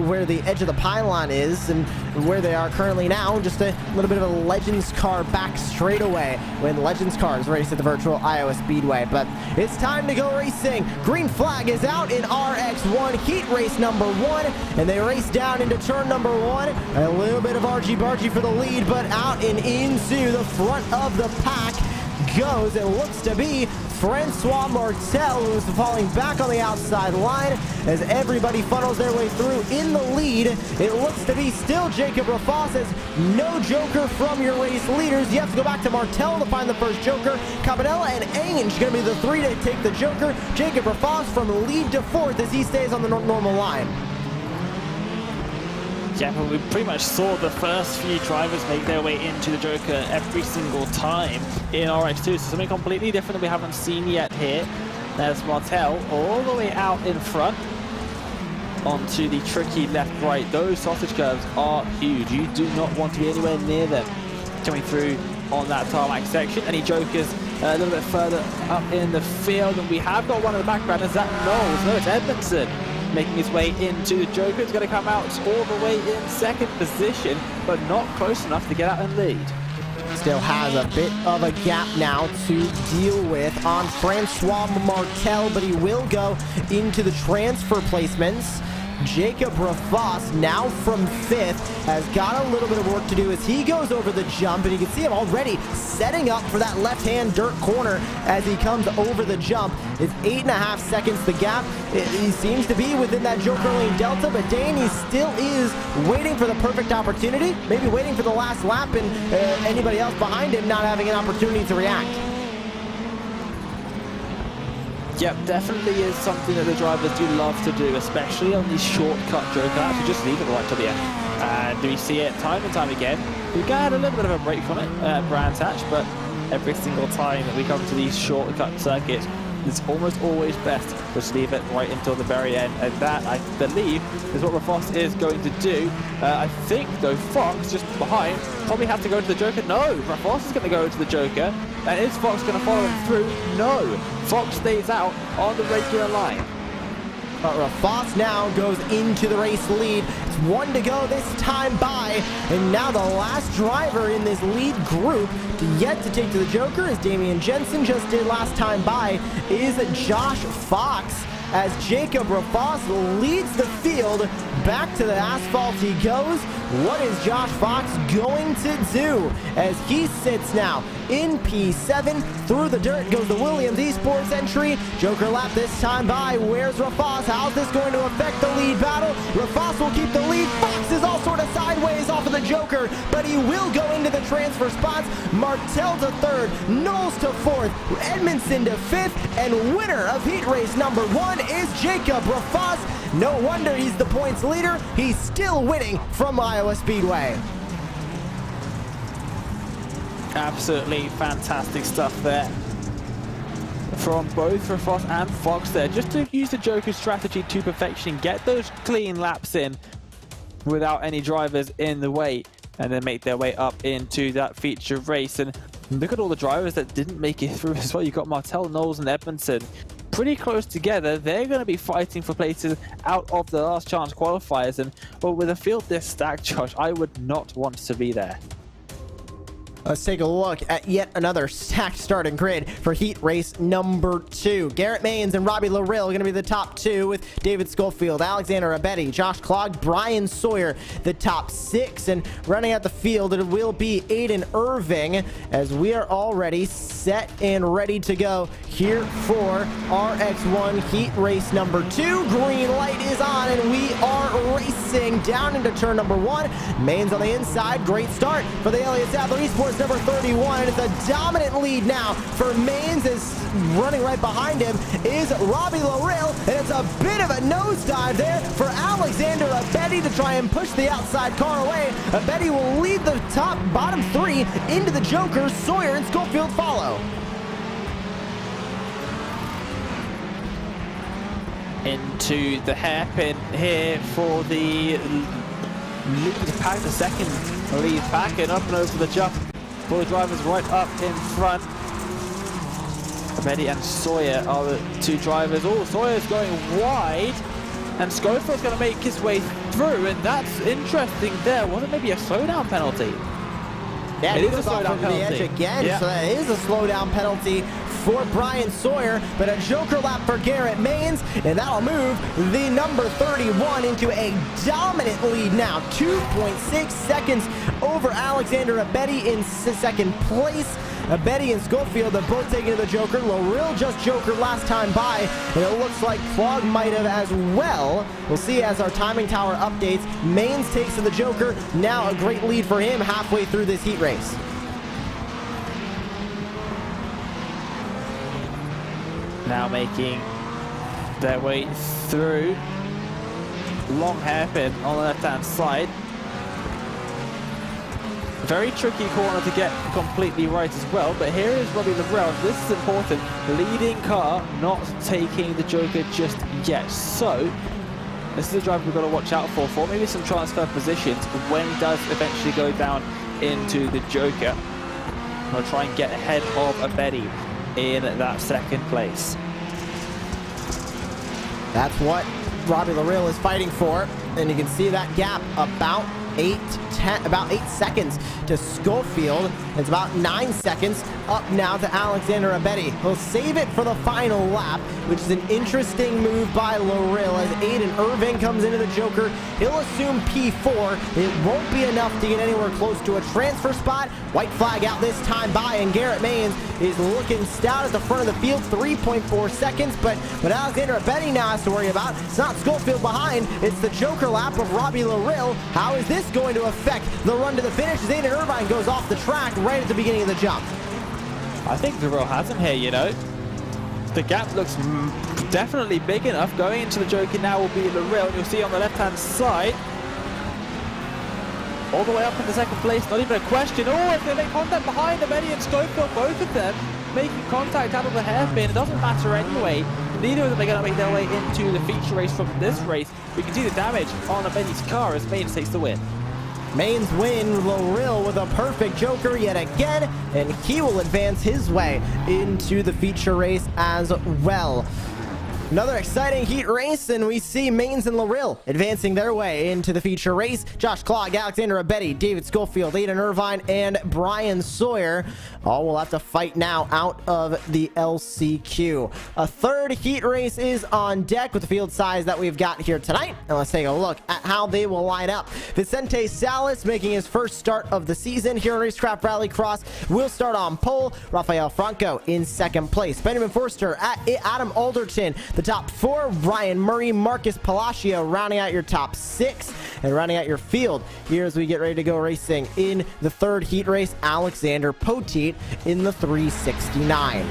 where the edge of the pylon is, and where they are currently now, just a little bit of a Legends car back straightaway when Legends cars race at the virtual Iowa Speedway. But it's time to go racing. Green flag is out in RX1 heat race number 1, and they race down into turn number 1. A little bit of argy-bargy for the lead, but out and into the front of the pack goes, it looks to be Francois Martel, who's falling back on the outside line as everybody funnels their way through in the lead. It looks to be still Jacob Rafos, as no joker from your race leaders. You have to go back to Martel to find the first joker. Cabanella and Ainge going to be the 3 to take the joker. Jacob Rafos from lead to 4th as he stays on the normal line. Yeah, but we pretty much saw the first few drivers make their way into the Joker every single time in RX2, so something completely different that we haven't seen yet here. There's Martel all the way out in front onto the tricky left-right. Those sausage curves are huge. You do not want to be anywhere near them coming through on that tarmac section. Any Jokers a little bit further up in the field, and we have got one in the background. Is that Knowles? No, it's Edmondson making his way into the Joker. It's going to come out all the way in 2nd position, but not close enough to get out and lead. Still has a bit of a gap now to deal with on Francois Martel, but he will go into the transfer placements. Jacob Rafos, now from 5th, has got a little bit of work to do as he goes over the jump, and you can see him already setting up for that left-hand dirt corner as he comes over the jump. It's 8.5 seconds the gap. He seems to be within that Joker lane delta, but Danny still is waiting for the perfect opportunity, maybe waiting for the last lap, and anybody else behind him not having an opportunity to react. Yep, definitely is something that the drivers do love to do, especially on these shortcut Joker laps. You just leave it right to the end. And we see it time and time again. We've got a little bit of a break from it at Brands Hatch, but every single time that we come to these shortcut circuits, it's almost always best to just leave it right until the very end. And that, I believe, is what Rafos is going to do. I think, though, Fox, just behind, probably have to go to the Joker. No, Rafos is going to go to the Joker. And is Fox going to follow him through? No. Fox stays out on the regular line. But Rafos now goes into the race lead. It's 1 to go this time by. And now the last driver in this lead group yet to take to the Joker, as Damian Jensen just did last time by, is Josh Fox. As Jacob Rafos leads the field, back to the asphalt he goes. What is Josh Fox going to do as he sits now in P7? Through the dirt goes the Williams Esports entry. Joker lap this time by. Where's Rafos? How's this going to affect the lead battle? Rafos will keep the lead. Fox is all sort of sideways off of the Joker, but he will go into the transfer spots. Martel to 3rd, Knowles to 4th, Edmondson to 5th, and winner of heat race number 1 is Jacob Rafos. No wonder he's the points leader. He's still winning from Iowa Speedway. Absolutely fantastic stuff there from both Rafos and Fox there. Just to use the Joker strategy to perfection, get those clean laps in without any drivers in the way, and then make their way up into that feature race. And look at all the drivers that didn't make it through as well. You've got Martel, Knowles, and Edmondson pretty close together. They're going to be fighting for places out of the last chance qualifiers, and well, with a field this stacked, Josh, I would not want to be there. Let's take a look at yet another stacked starting grid for heat race number 2. Garrett Maines and Robbie Larill going to be the top 2, with David Schofield, Alexander Abetti, Josh Clogg, Brian Sawyer the top 6. And running out the field, it will be Aiden Irving, as we are already set and ready to go here for RX1 heat race number 2. Green light is on, and we are racing down into turn number 1. Maines on the inside. Great start for the Elliott Sadler Esports number 31. It's a dominant lead now for Maines. Is running right behind him is Robbie Larill, and it's a bit of a nosedive there for Alexander Abetti to try and push the outside car away. Abetti will lead the bottom 3 into the Joker. Sawyer and Schofield follow. Into the hairpin here for the lead pack, the second lead pack, and up and over the jump for the drivers right up in front. Abetti and Sawyer are the 2 drivers. Oh, Sawyer's going wide, and Schofield's going to make his way through, and that's interesting there. Was it maybe a slowdown penalty? Yeah, it is a slowdown penalty. The edge again, yeah. So that is a slowdown penalty for Brian Sawyer, but a Joker lap for Garrett Maines, and that'll move the number 31 into a dominant lead now. 2.6 seconds over Alexander Abetti in second place. Abetti and Schofield are both taking to the Joker. Larill just Joker last time by, and it looks like Clogg might have as well. We'll see as our timing tower updates. Maines takes to the Joker. Now a great lead for him halfway through this heat race. Now making their way through. Long hairpin on the left-hand side. Very tricky corner to get completely right as well, but here is Robbie Larill. This is important. Leading car, not taking the Joker just yet. So, this is a driver we've got to watch out for maybe some transfer positions when he does eventually go down into the Joker. I'll try and get ahead of Abetti in that second place. That's what Robbie Larill is fighting for, and you can see that gap about 8 seconds to Schofield. It's about 9 seconds up now to Alexander Abetti. He'll save it for the final lap, which is an interesting move by Larill as Aiden Irving comes into the Joker. He'll assume P4. It won't be enough to get anywhere close to a transfer spot. White flag out this time by, and Garrett Maines is looking stout at the front of the field. 3.4 seconds, but what Alexander Abetti now has to worry about, it's not Schofield behind, it's the Joker lap of Robbie Larill. How is this going to affect the run to the finish as Aiden Irvine goes off the track right at the beginning of the jump? I think Larill has him here, you know. The gap looks definitely big enough. Going into the Joker now will be Larill, and you'll see on the left-hand side, all the way up in the second place, not even a question. Oh, if they make contact behind Abetti and Schofield, both of them making contact out of the hairpin. It doesn't matter anyway. Neither of them are going to make their way into the feature race from this race. We can see the damage on Abetti's car as Maines takes the win. Maines win, Larill with a perfect Joker yet again, and he will advance his way into the feature race as well. Another exciting heat race, and we see Maines and Larill advancing their way into the feature race. Josh Clogg, Alexander Abetti, David Schofield, Aiden Irvine, and Brian Sawyer all will have to fight now out of the LCQ. A third heat race is on deck with the field size that we've got here tonight, and let's take a look at how they will line up. Vicente Salas making his first start of the season here on Racecraft Rallycross will start on pole. Rafael Franco in second place. Benjamin Forster at Adam Alderton, the top 4. Ryan Murray, Marcus Palacio rounding out your top 6, and rounding out your field here as we get ready to go racing in the third heat race, Alexander Poteet in the 369.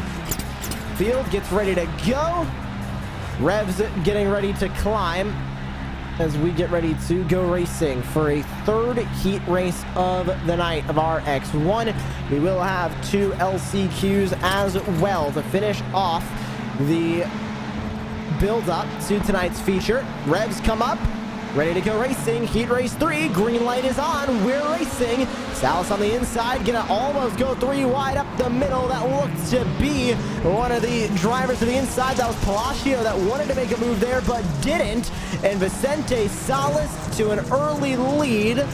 Field gets ready to go. Revs getting ready to climb as we get ready to go racing for a third heat race of the night of RX1. We will have 2 LCQs as well to finish off the build up to tonight's feature. Revs come up, ready to go racing. Heat race 3, green light is on. We're racing. Salas on the inside, gonna almost go 3 wide up the middle. That looked to be one of the drivers to the inside. That was Palacio that wanted to make a move there, but didn't. And Vicente Salas to an early lead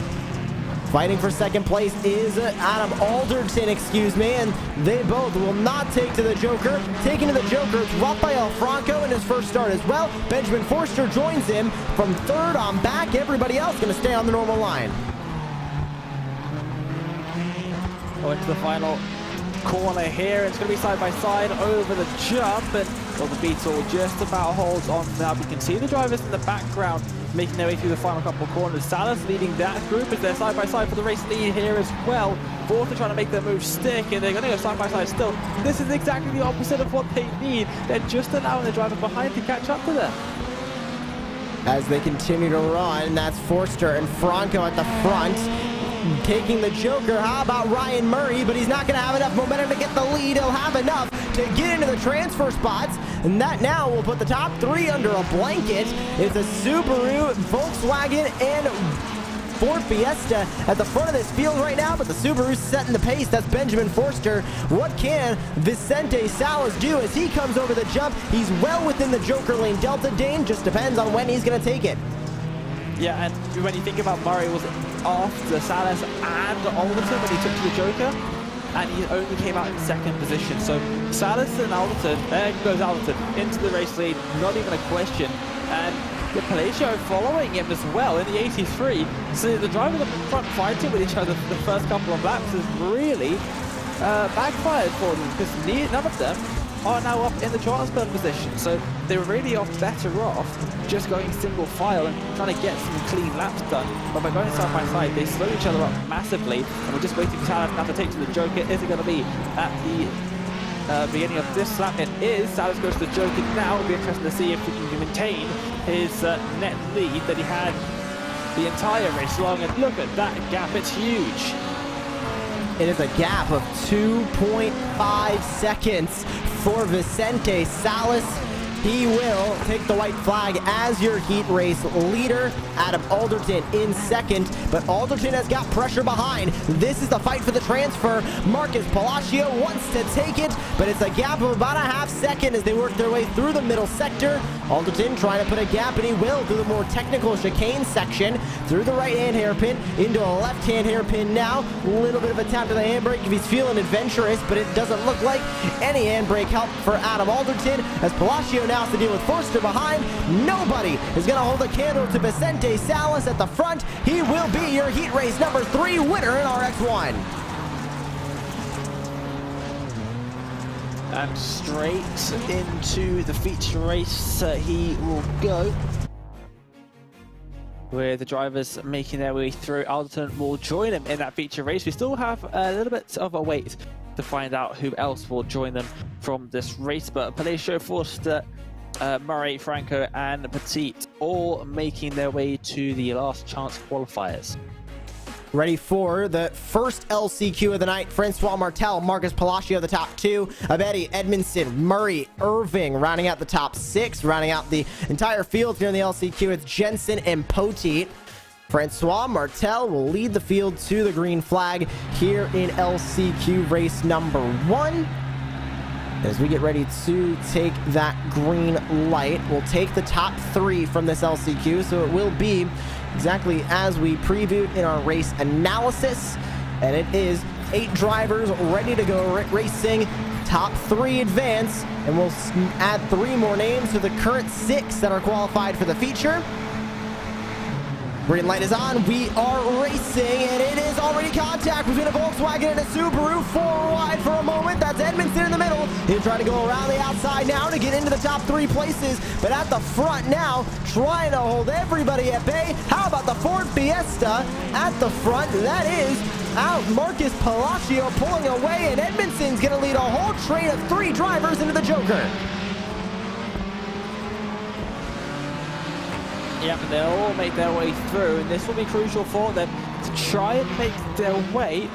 Fighting for second place is Adam Alderton, excuse me, and they both will not take to the Joker. Taking to the Joker, it's Rafael Franco in his first start as well. Benjamin Forster joins him from third on back. Everybody else going to stay on the normal line. Going to the final corner here. It's going to be side by side over the jump, and well, the Beetle just about holds on now. We can see the drivers in the background making their way through the final couple of corners. Salas leading that group as they're side by side for the race lead here as well. Both are trying to make their move stick, and they're going to go side by side still. This is exactly the opposite of what they need. They're just allowing the driver behind to catch up to them. As they continue to run, that's Forster and Franco at the front. Taking the Joker, how about Ryan Murray? But he's not going to have enough momentum to get the lead. He'll have enough to get into the transfer spots, and that now will put the top three under a blanket. It's a Subaru, Volkswagen, and Ford Fiesta at the front of this field right now, but the Subaru's setting the pace. That's Benjamin Forster. What can Vicente Salas do as he comes over the jump? He's well within the Joker lane. Delta Dane just depends on when he's going to take it. Yeah, and when you think about Murray, was after Salas and Alderton when he took to the Joker, and he only came out in second position. So Salas and Alderton, there goes Alderton into the race lead, not even a question. And the Palacio following him as well in the 83. So the drivers up front fighting with each other for the first couple of laps has really backfired for them, because none of them are now up in the transfer position. So they were really better off just going single file and trying to get some clean laps done. But by going side by side, they slow each other up massively, and we're just waiting for Salas now to take to the Joker. Is it going to be at the beginning of this lap? It is. Salas goes to the Joker now. It'll be interesting to see if he can maintain his net lead that he had the entire race long. And look at that gap, it's huge. It is a gap of 2.5 seconds for Vicente Salas. He will take the white flag as your heat race leader. Adam Alderton in second, but Alderton has got pressure behind. This is the fight for the transfer. Marcus Palacio wants to take it, but it's a gap of about a half second as they work their way through the middle sector. Alderton trying to put a gap, and he will, through the more technical chicane section, through the right-hand hairpin, into a left-hand hairpin now. A little bit of a tap to the handbrake if he's feeling adventurous, but it doesn't look like any handbrake help for Adam Alderton, as Palacio now has to deal with Forster behind. Nobody is going to hold a candle to Vicente Salas at the front. He will be your heat race number 3 winner in RX1. And straight into the feature race he will go, where the drivers making their way through. Alderton will join him in that feature race. We still have a little bit of a wait to find out who else will join them from this race, but Palacio, Forster, Murray, Franco, and Petit all making their way to the last chance qualifiers. Ready for the first LCQ of the night. Francois Martel, Marcus Palacio, the top 2. Abedi, Edmondson, Murray, Irving, rounding out the top 6. Rounding out the entire field here in the LCQ, it's Jensen and Poteet. Francois Martel will lead the field to the green flag here in LCQ race number 1. As we get ready to take that green light, we'll take the top 3 from this LCQ, so it will be exactly as we previewed in our race analysis, and it is 8 drivers ready to go racing. Top 3 advance, and we'll add 3 more names to the current 6 that are qualified for the feature. Green light is on. We are racing, and it is already contact between a Volkswagen and a Subaru. 4 wide for a moment. That's Edmondson in the middle. He's trying to go around the outside now to get into the top 3 places, but at the front now, trying to hold everybody at bay. How about the Ford Fiesta at the front? That is out. Marcus Palacio pulling away, and Edmondson's going to lead a whole train of 3 drivers into the Joker. Yeah, and they'll all make their way through, and this will be crucial for them to try and make their way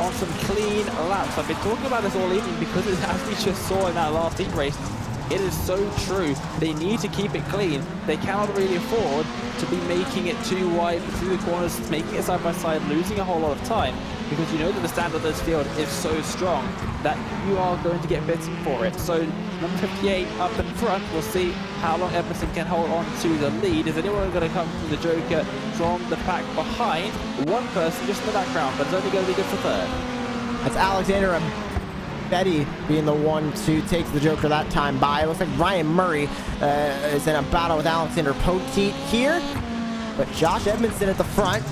on some clean laps. I've been talking about this all evening because, as we just saw in that last heat race, it is so true. They need to keep it clean. They cannot really afford to be making it too wide through the corners, making it side by side, losing a whole lot of time, because you know that the standard of this field is so strong that you are going to get bitten for it. So number 58 up in front, we'll see how long Edmondson can hold on to the lead. Is anyone going to come from the Joker from the pack behind? One person just in the background, but it's only going to be good for third. That's Alexander and Betty being the one to take the Joker that time by. It looks like Ryan Murray is in a battle with Alexander Poteet here, but Josh Edmondson at the front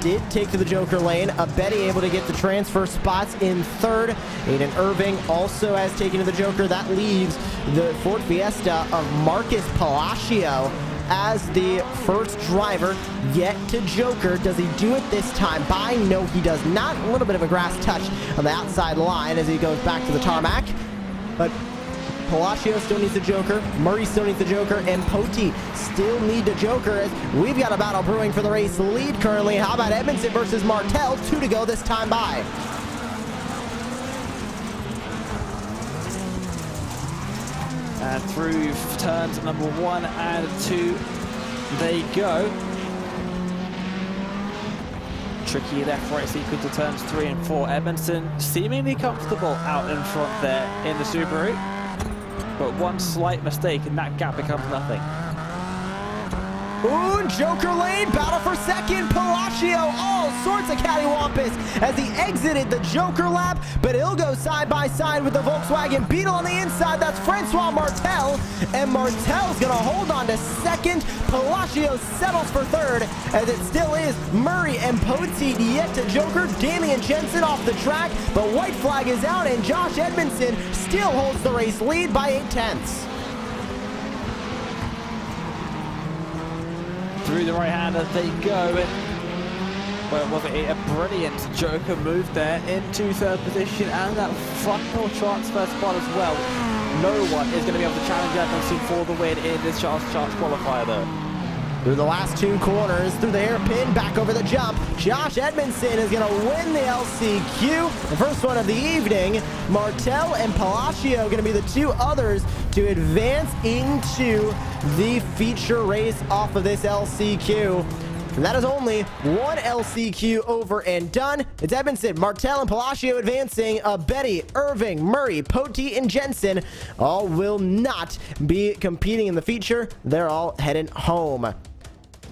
did take to the Joker lane. Betty able to get the transfer spots in third. Aiden Irving also has taken to the Joker. That leaves the Ford Fiesta of Marcus Palacio as the first driver yet to Joker. Does he do it this time by? No, he does not. A little bit of a grass touch on the outside line as he goes back to the tarmac, but Palacio still needs the Joker, Murray still needs the Joker, and Poteet still need the Joker as we've got a battle brewing for the race lead currently. How about Edmondson versus Martel? 2 to go this time by. And through turns number 1 and 2 they go. Tricky left-right sequence of turns 3 and 4. Edmondson seemingly comfortable out in front there in the Subaru, but one slight mistake and that gap becomes nothing. Ooh, Joker lane, battle for second. Palacio, all sorts of cattywampus as he exited the Joker lap, but he'll go side by side with the Volkswagen Beetle on the inside. That's Francois Martel, and Martel's gonna hold on to second. Palacio settles for third, as it still is Murray and Poteet yet to Joker. Damian Jensen off the track, but white flag is out, and Josh Edmondson still holds the race lead by 8/10. Through the right-hander they go. Well, was it a brilliant Joker move there into third position, and that frontal transfer spot as well. No one is going to be able to challenge Edmondson for the win in this chance qualifier though. Through the last 2 corners, through the hairpin, back over the jump, Josh Edmondson is going to win the LCQ, the first one of the evening. Martel and Palacio going to be the 2 others to advance into the feature race off of this LCQ. And that is only 1 LCQ over and done. It's Edmondson, Martel, and Palacio advancing. Betty, Irving, Murray, Poteet, and Jensen all will not be competing in the feature. They're all heading home.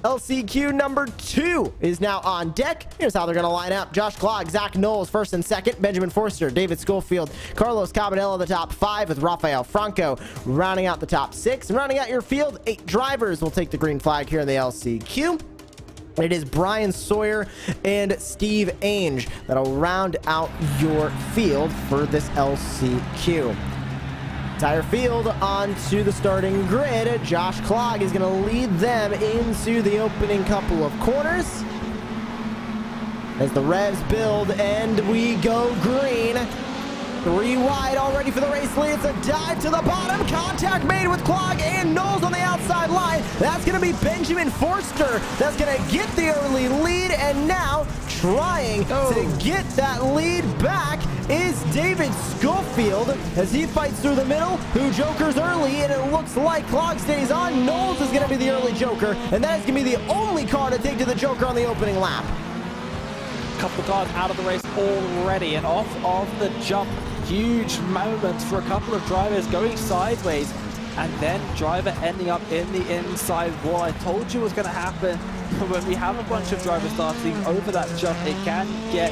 LCQ number 2 is now on deck. Here's how they're going to line up. Josh Clogg, Zach Knowles first and second, Benjamin Forster, David Schofield, Carlos Cabanello the top 5 with Rafael Franco rounding out the top 6. And rounding out your field, 8 drivers will take the green flag here in the LCQ. It is Brian Sawyer and Steve Ainge that'll round out your field for this LCQ. Entire field onto the starting grid. Josh Clogg is going to lead them into the opening couple of corners as the revs build, and we go green. 3 wide already for the race lead. It's a dive to the bottom. Contact made with Clogg and Knowles on the outside line. That's going to be Benjamin Forster. That's going to get the early lead, and now trying to get that lead back is David Schofield as he fights through the middle. Who jokers early, and it looks like Clogg stays on. Knowles is going to be the early joker, and that is going to be the only car to take to the joker on the opening lap. Couple of cars out of the race already, and off of the jump. Huge moments for a couple of drivers going sideways, and then driver ending up in the inside wall. I told you was going to happen. When we have a bunch of drivers starting over that jump, it can get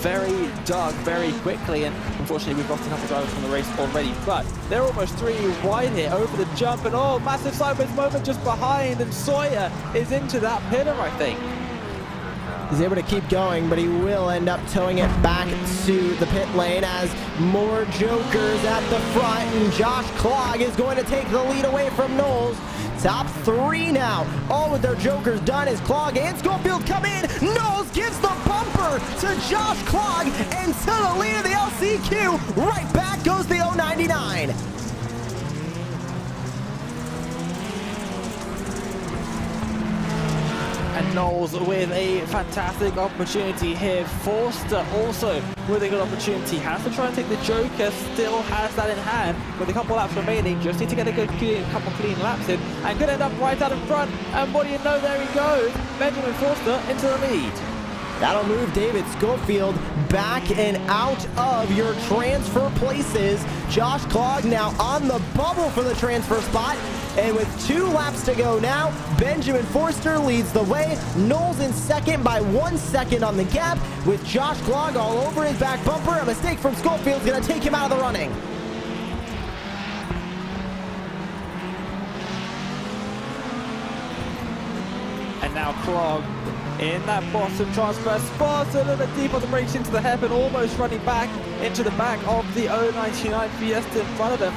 very dark very quickly, and unfortunately we've lost a couple of drivers from the race already, but they're almost 3 wide here over the jump, and oh, massive sideways moment just behind, and Sawyer is into that pillar, I think. He's able to keep going, but he will end up towing it back to the pit lane as more jokers at the front, and Josh Clogg is going to take the lead away from Knowles. Top 3 now, all with their jokers done as Clogg and Schofield come in. Knowles gives the bumper to Josh Clogg, and to the lead of the LCQ. Right back goes the 099. And Knowles with a fantastic opportunity here. Forster also with a good opportunity. Has to try and take the joker. Still has that in hand. With a couple laps remaining. Just need to get a good couple clean laps in. And could end up right out in front. And what do you know? There he goes. Benjamin Forster into the lead. That'll move David Schofield back and out of your transfer places. Josh Clogg now on the bubble for the transfer spot. And with 2 laps to go now, Benjamin Forster leads the way. Knowles in second by 1 second on the gap, with Josh Clogg all over his back bumper. A mistake from Schofield is going to take him out of the running. And now Clogg in that bottom transfer spot, a little bit deep on the brakes into the hairpin, almost running back into the back of the 099 Fiesta in front of them,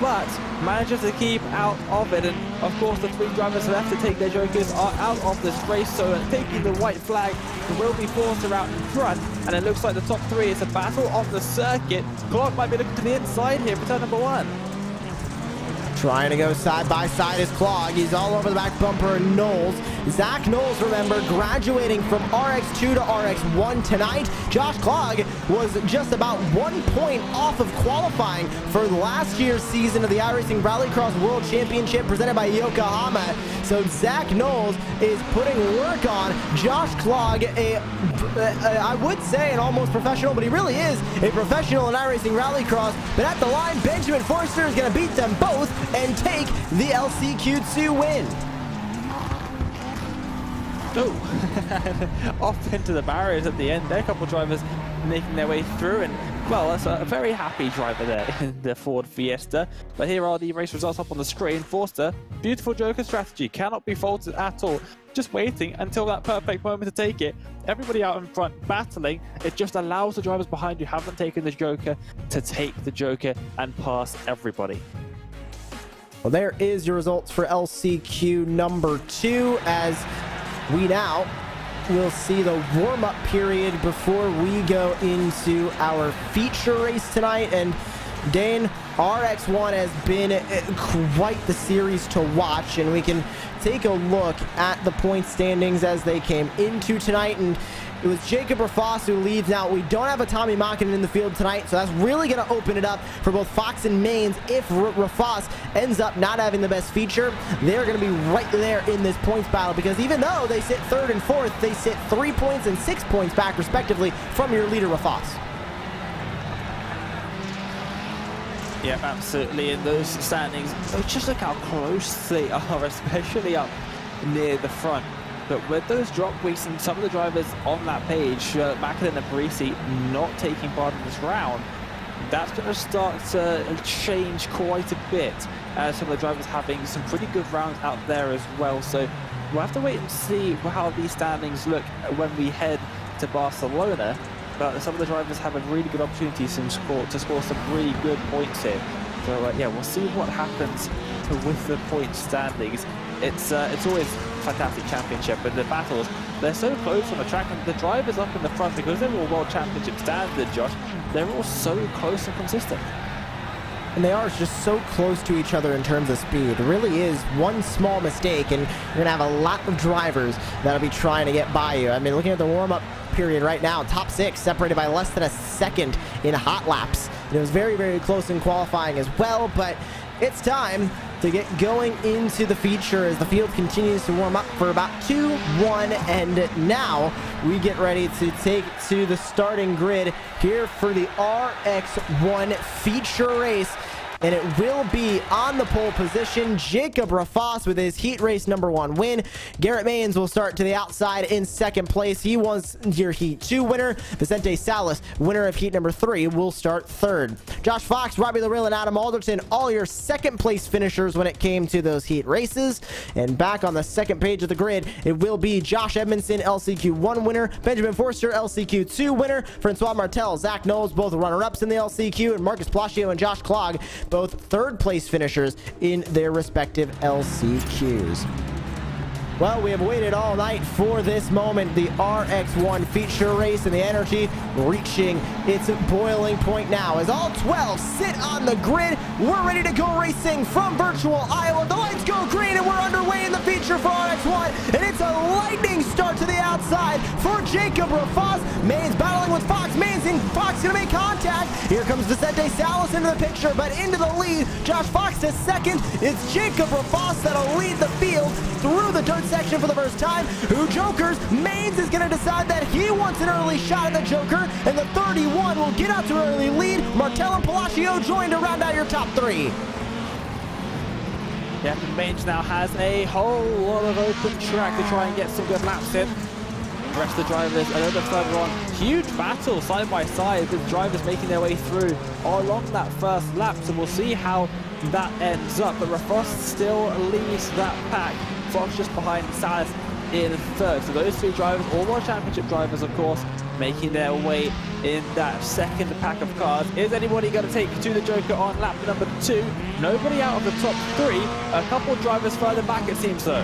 but manages to keep out of it. And of course the 3 drivers left to take their jokers are out of this race, so taking the white flag will be Forster out in front, and it looks like the top 3 is a battle on the circuit. Clogg might be looking to the inside here for turn number 1. Trying to go side by side is Clogg. He's all over the back bumper and Knowles. Zach Knowles, remember, graduating from RX2 to RX1 tonight. Josh Clogg was just about 1 point off of qualifying for last year's season of the iRacing Rallycross World Championship presented by Yokohama. So Zach Knowles is putting work on Josh Clogg, I would say an almost professional, but he really is a professional in iRacing Rallycross. But at the line, Benjamin Forster is going to beat them both and take the LCQ2 win. Oh, off into the barriers at the end there. A couple of drivers making their way through, and well, that's a very happy driver there in the Ford Fiesta. But here are the race results up on the screen. Forster, beautiful joker strategy, cannot be faulted at all. Just waiting until that perfect moment to take it. Everybody out in front battling. It just allows the drivers behind you haven't taken the joker to take the joker and pass everybody. Well, there is your results for LCQ number 2, as we now will see the warm-up period before we go into our feature race tonight. And Dane, RX1 has been quite the series to watch, and we can take a look at the point standings as they came into tonight. And it was Jacob Rafos who leads. Now, we don't have a Tommy Makinen in the field tonight, so that's really going to open it up for both Fox and Maines. If Rafos ends up not having the best feature, they're going to be right there in this points battle, because even though they sit 3rd and 4th, they sit 3 points and 6 points back, respectively, from your leader, Rafos. Yeah, absolutely. In those standings, just look how close they are, especially up near the front. But with those drop weeks and some of the drivers on that page, Makinen and Parisi not taking part in this round, that's going to start to change quite a bit. Some of the drivers having some pretty good rounds out there as well. So we'll have to wait and see how these standings look when we head to Barcelona. But some of the drivers have a really good opportunity to score some really good points here. So yeah, we'll see what happens with the point standings. It's always a fantastic championship, and the battles, they're so close on the track, and the drivers up in the front, because they're all World Championship standard, Josh, they're all so close and consistent. And they are just so close to each other in terms of speed. It really is one small mistake, and you're going to have a lot of drivers that'll be trying to get by you. I mean, looking at the warm-up period right now, top 6 separated by less than a second in hot laps. And it was very, very close in qualifying as well, but it's time to get going into the feature as the field continues to warm up for about 2-1, and now we get ready to take to the starting grid here for the RX1 feature race. And it will be on the pole position, Jacob Rafos with his heat race number 1 win. Garrett Maines will start to the outside in 2nd place. He was your heat 2 winner. Vicente Salas, winner of heat number 3, will start 3rd. Josh Fox, Robbie Larill, and Adam Alderton, all your 2nd place finishers when it came to those heat races. And back on the 2nd page of the grid, it will be Josh Edmondson, LCQ1 winner, Benjamin Forster, LCQ2 winner, Francois Martel, Zach Knowles, both runner-ups in the LCQ, and Marcus Palacio and Josh Clogg, both 3rd place finishers in their respective LCQs. Well, we have waited all night for this moment, the RX1 feature race, and the energy reaching its boiling point now as all 12 sit on the grid. We're ready to go racing from virtual Iowa. The lights go green and we're underway in the feature for RX1, and it's a lightning start to the outside for Jacob Rafas. Mains battling with Fox. Mains and Fox gonna make contact. Here comes Vicente Salas into the picture, but into the lead. Josh Fox to second. It's Jacob Rafas that'll lead the field through the dirt section for the first time. Who jokers? Mains is gonna decide that he wants an early shot at the joker, and the 31 will get out to an early lead. Martel and Palacio join to round out your top three. Yeah, Mains now has a whole lot of open track to try and get some good laps in. The rest of the drivers a little bit further on. Huge battle side by side with drivers making their way through along that first lap, so we'll see how that ends up. But Rafos still leads that pack. Fox just behind Salas in third. So those three drivers, all World Championship drivers of course, making their way in that second pack of cars. Is anybody going to take to the Joker on lap number 2? Nobody out of the top 3. A couple of drivers further back it seems so.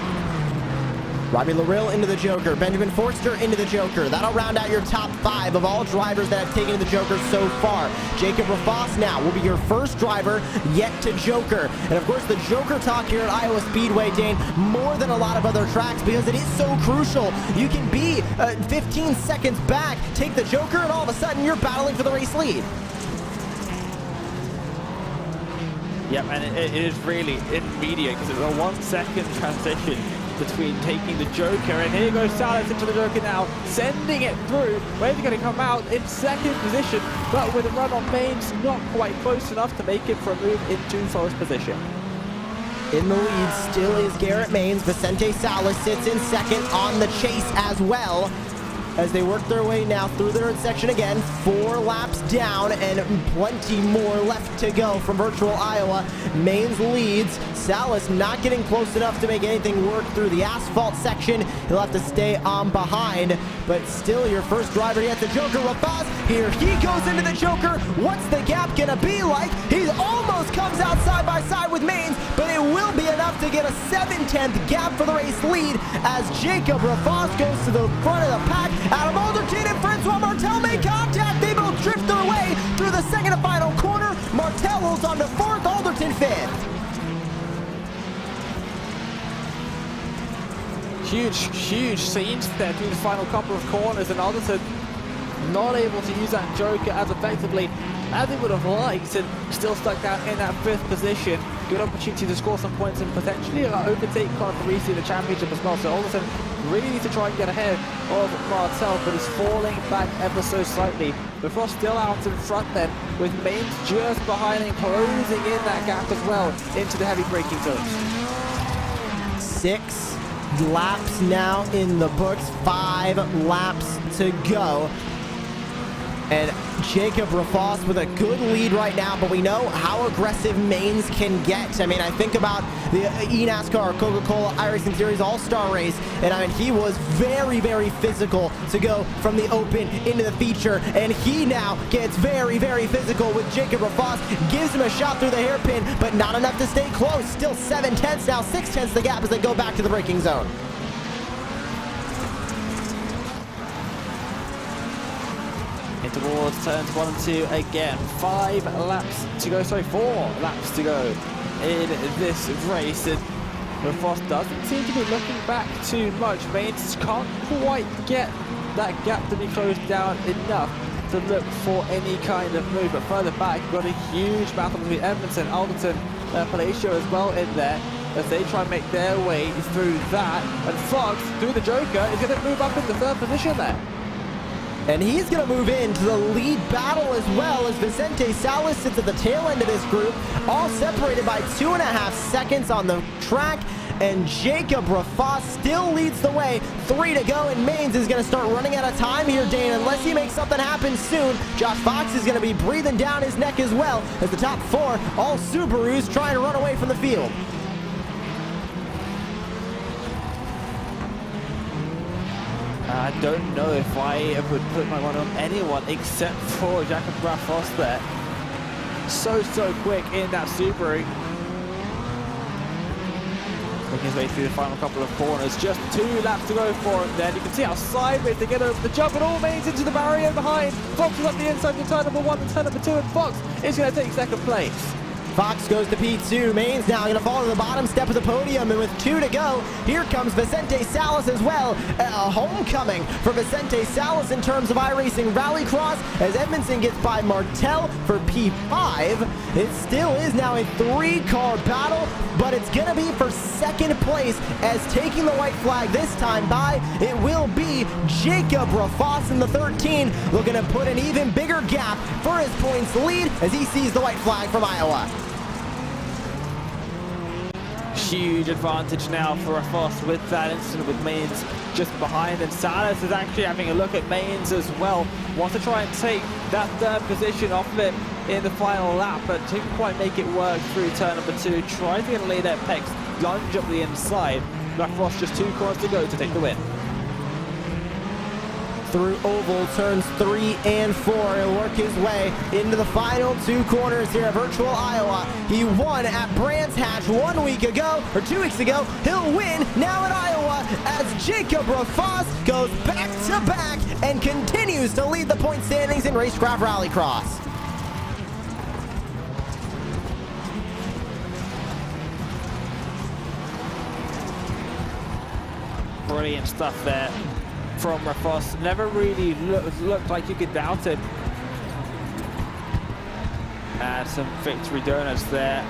Robbie Larill into the Joker. Benjamin Forster into the Joker. That'll round out your top 5 of all drivers that have taken the Joker so far. Jacob Rafas now will be your first driver yet to Joker. And of course the Joker talk here at Iowa Speedway, Dane, more than a lot of other tracks because it is so crucial. You can be 15 seconds back, take the Joker, and all of a sudden you're battling for the race lead. Yep, and it is really immediate because it's a 1 second transition between taking the Joker, and here goes Salas into the Joker now, sending it through. Where's he going to come out? In second position, but with a run on Mains, not quite close enough to make it for a move into first position. In the lead still is Garrett Mains. Vicente Salas sits in second on the chase as well, as they work their way now through the third section again. 4 laps down and plenty more left to go from virtual Iowa. Mains leads. Salas not getting close enough to make anything work through the asphalt section. He'll have to stay on behind, but still your first driver yet, the Joker Rafas. Here he goes into the Joker. What's the gap gonna be like? He almost comes out side by side with Mains, but it will be enough to get a 7/10 gap for the race lead as Jacob Rafas goes to the front of the pack. Adam Alderton and Francois Martel make contact. They both drift their way through the second and final corner. Martel holds on to 4th, Alderton 5th. Huge scenes there through the final couple of corners, and Alderton not able to use that Joker as effectively as he would have liked, and still stuck down in that 5th position. Good opportunity to score some points and potentially overtake Conor Parisi in the championship as well. So Alderton really needs to try and get ahead of Martel, but is falling back ever so slightly. The Frost still out in front then, with Mains just behind and closing in that gap as well into the heavy braking zones. 6 laps now in the books, 5 laps to go. And Jacob Rafas with a good lead right now, but we know how aggressive Mains can get. I mean, I think about the eNASCAR Coca-Cola iRacing Series All-Star race, and I mean, he was very, very physical to go from the open into the feature, and he now gets very, very physical with Jacob Rafas, gives him a shot through the hairpin, but not enough to stay close. Still 7/10 now, 6/10 the gap as they go back to the braking zone. Towards turns 1 and 2 again. 5 laps to go, sorry, 4 laps to go in this race, and Rafas doesn't seem to be looking back too much. Mains can't quite get that gap to be closed down enough to look for any kind of move, but further back you've got a huge battle between Edmondson, Alderton, Palacio as well in there as they try and make their way through that, and Fox through the Joker is going to move up into 3rd position there. And he's going to move into the lead battle as well as Vicente Salas sits at the tail end of this group, all separated by 2.5 seconds on the track. And Jacob Rafas still leads the way. 3 to go, and Mains is going to start running out of time here, Dane, unless he makes something happen soon. Josh Fox is going to be breathing down his neck as well as the top 4, all Subarus, trying to run away from the field. I don't know if I would put my one on anyone except for Jacob Rafas there. So quick in that Subaru. Making his way through the final couple of corners. Just 2 laps to go for him then. You can see how sideways they get over the jump, and all Mains into the barrier behind. Fox is up the inside in turn number 1 and turn number 2, and Fox is going to take 2nd place. Fox goes to P2. Main's now going to fall to the bottom step of the podium, and with 2 to go, here comes Vicente Salas as well. A homecoming for Vicente Salas in terms of iRacing Rallycross, as Edmondson gets by Martel for P5. It still is now a 3-car battle, but it's going to be for second place, as taking the white flag this time by, it will be Jacob Rafas in the 13, looking to put an even bigger gap for his points lead as he sees the white flag from Iowa. Huge advantage now for Rafas with that incident with Mains just behind, and Salas is actually having a look at Mains as well. Wants to try and take that third position off of it in the final lap, but didn't quite make it work through turn number 2. Tries to get a late apex lunge up the inside. Rafas just 2 corners to go to take the win. Through oval turns 3 and 4. He'll work his way into the final 2 corners here at Virtual Iowa. He won at Brands Hatch 1 week ago, or 2 weeks ago. He'll win now at Iowa as Jacob Rafas goes back to back and continues to lead the point standings in Racecraft Rallycross. Brilliant stuff there from Rafas. Never really looked like you could doubt it. And some victory donuts there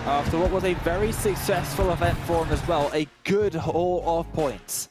after what was a very successful event for him as well. A good haul of points.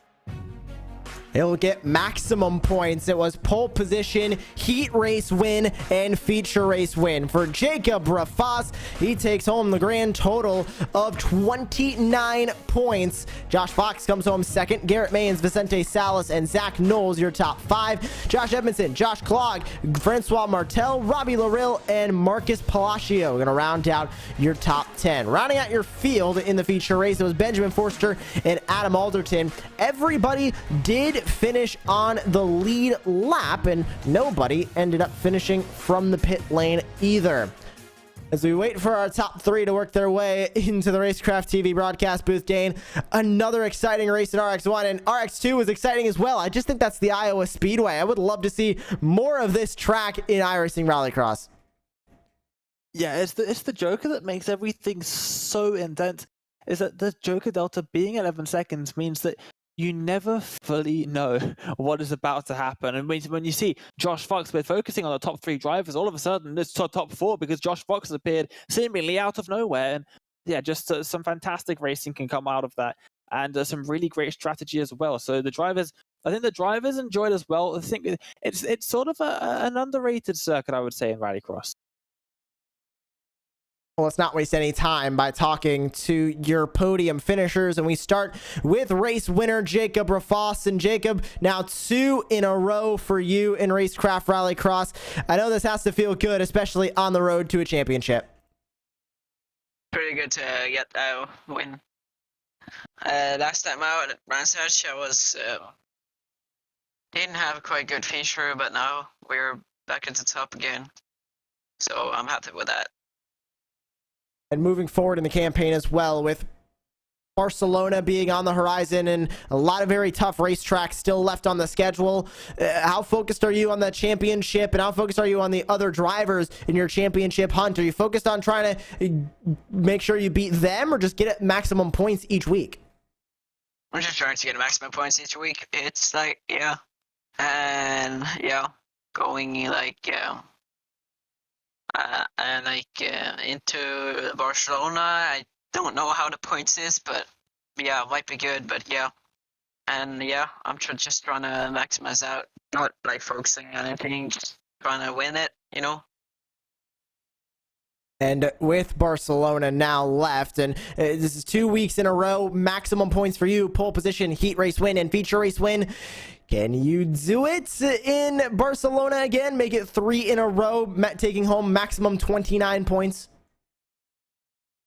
He'll get maximum points. It was pole position, heat race win, and feature race win. For Jacob Rafas, he takes home the grand total of 29 points. Josh Fox comes home second. Garrett Mains, Vicente Salas, and Zach Knowles, your top 5. Josh Edmondson, Josh Clogg, Francois Martel, Robbie Larill, and Marcus Palacio. We're going to round out your top 10. Rounding out your field in the feature race, it was Benjamin Forster and Adam Alderton. Everybody did finish on the lead lap, and nobody ended up finishing from the pit lane either. As we wait for our top 3 to work their way into the Racecraft TV broadcast booth, Dane, another exciting race in RX1, and RX2 was exciting as well. I just think that's the Iowa Speedway. I would love to see more of this track in iRacing Rallycross. Yeah, it's the Joker that makes everything so intense. Is that the Joker Delta being 11 seconds means that you never fully know what is about to happen. And when you see Josh Fox, we're focusing on the top 3 drivers, all of a sudden it's top 4 because Josh Fox has appeared seemingly out of nowhere. And yeah, just some fantastic racing can come out of that, and some really great strategy as well. So the drivers, I think the drivers enjoyed as well. I think it's sort of an underrated circuit, I would say, in Rallycross. Well, let's not waste any time by talking to your podium finishers, and we start with race winner Jacob Rafas. And Jacob, now 2 in a row for you in Racecraft Rallycross. I know this has to feel good, especially on the road to a championship. Pretty good to get a win. Last time out at Brands Hatch, I was didn't have a quite good feature, but now we're back at the top again, so I'm happy with that. And moving forward in the campaign as well, with Barcelona being on the horizon and a lot of very tough racetracks still left on the schedule, how focused are you on the championship, and how focused are you on the other drivers in your championship hunt? Are you focused on trying to make sure you beat them, or just get maximum points each week? I'm just trying to get maximum points each week. It's like, yeah. And yeah, going like, yeah. Into Barcelona, I don't know how the points is, but yeah, might be good, but yeah. And yeah, I'm just trying to maximize out, not like focusing on anything, just trying to win it, you know? And with Barcelona now left, and this is 2 weeks in a row, maximum points for you, pole position, heat race win, and feature race win. Can you do it in Barcelona again? Make it 3 in a row, taking home maximum 29 points?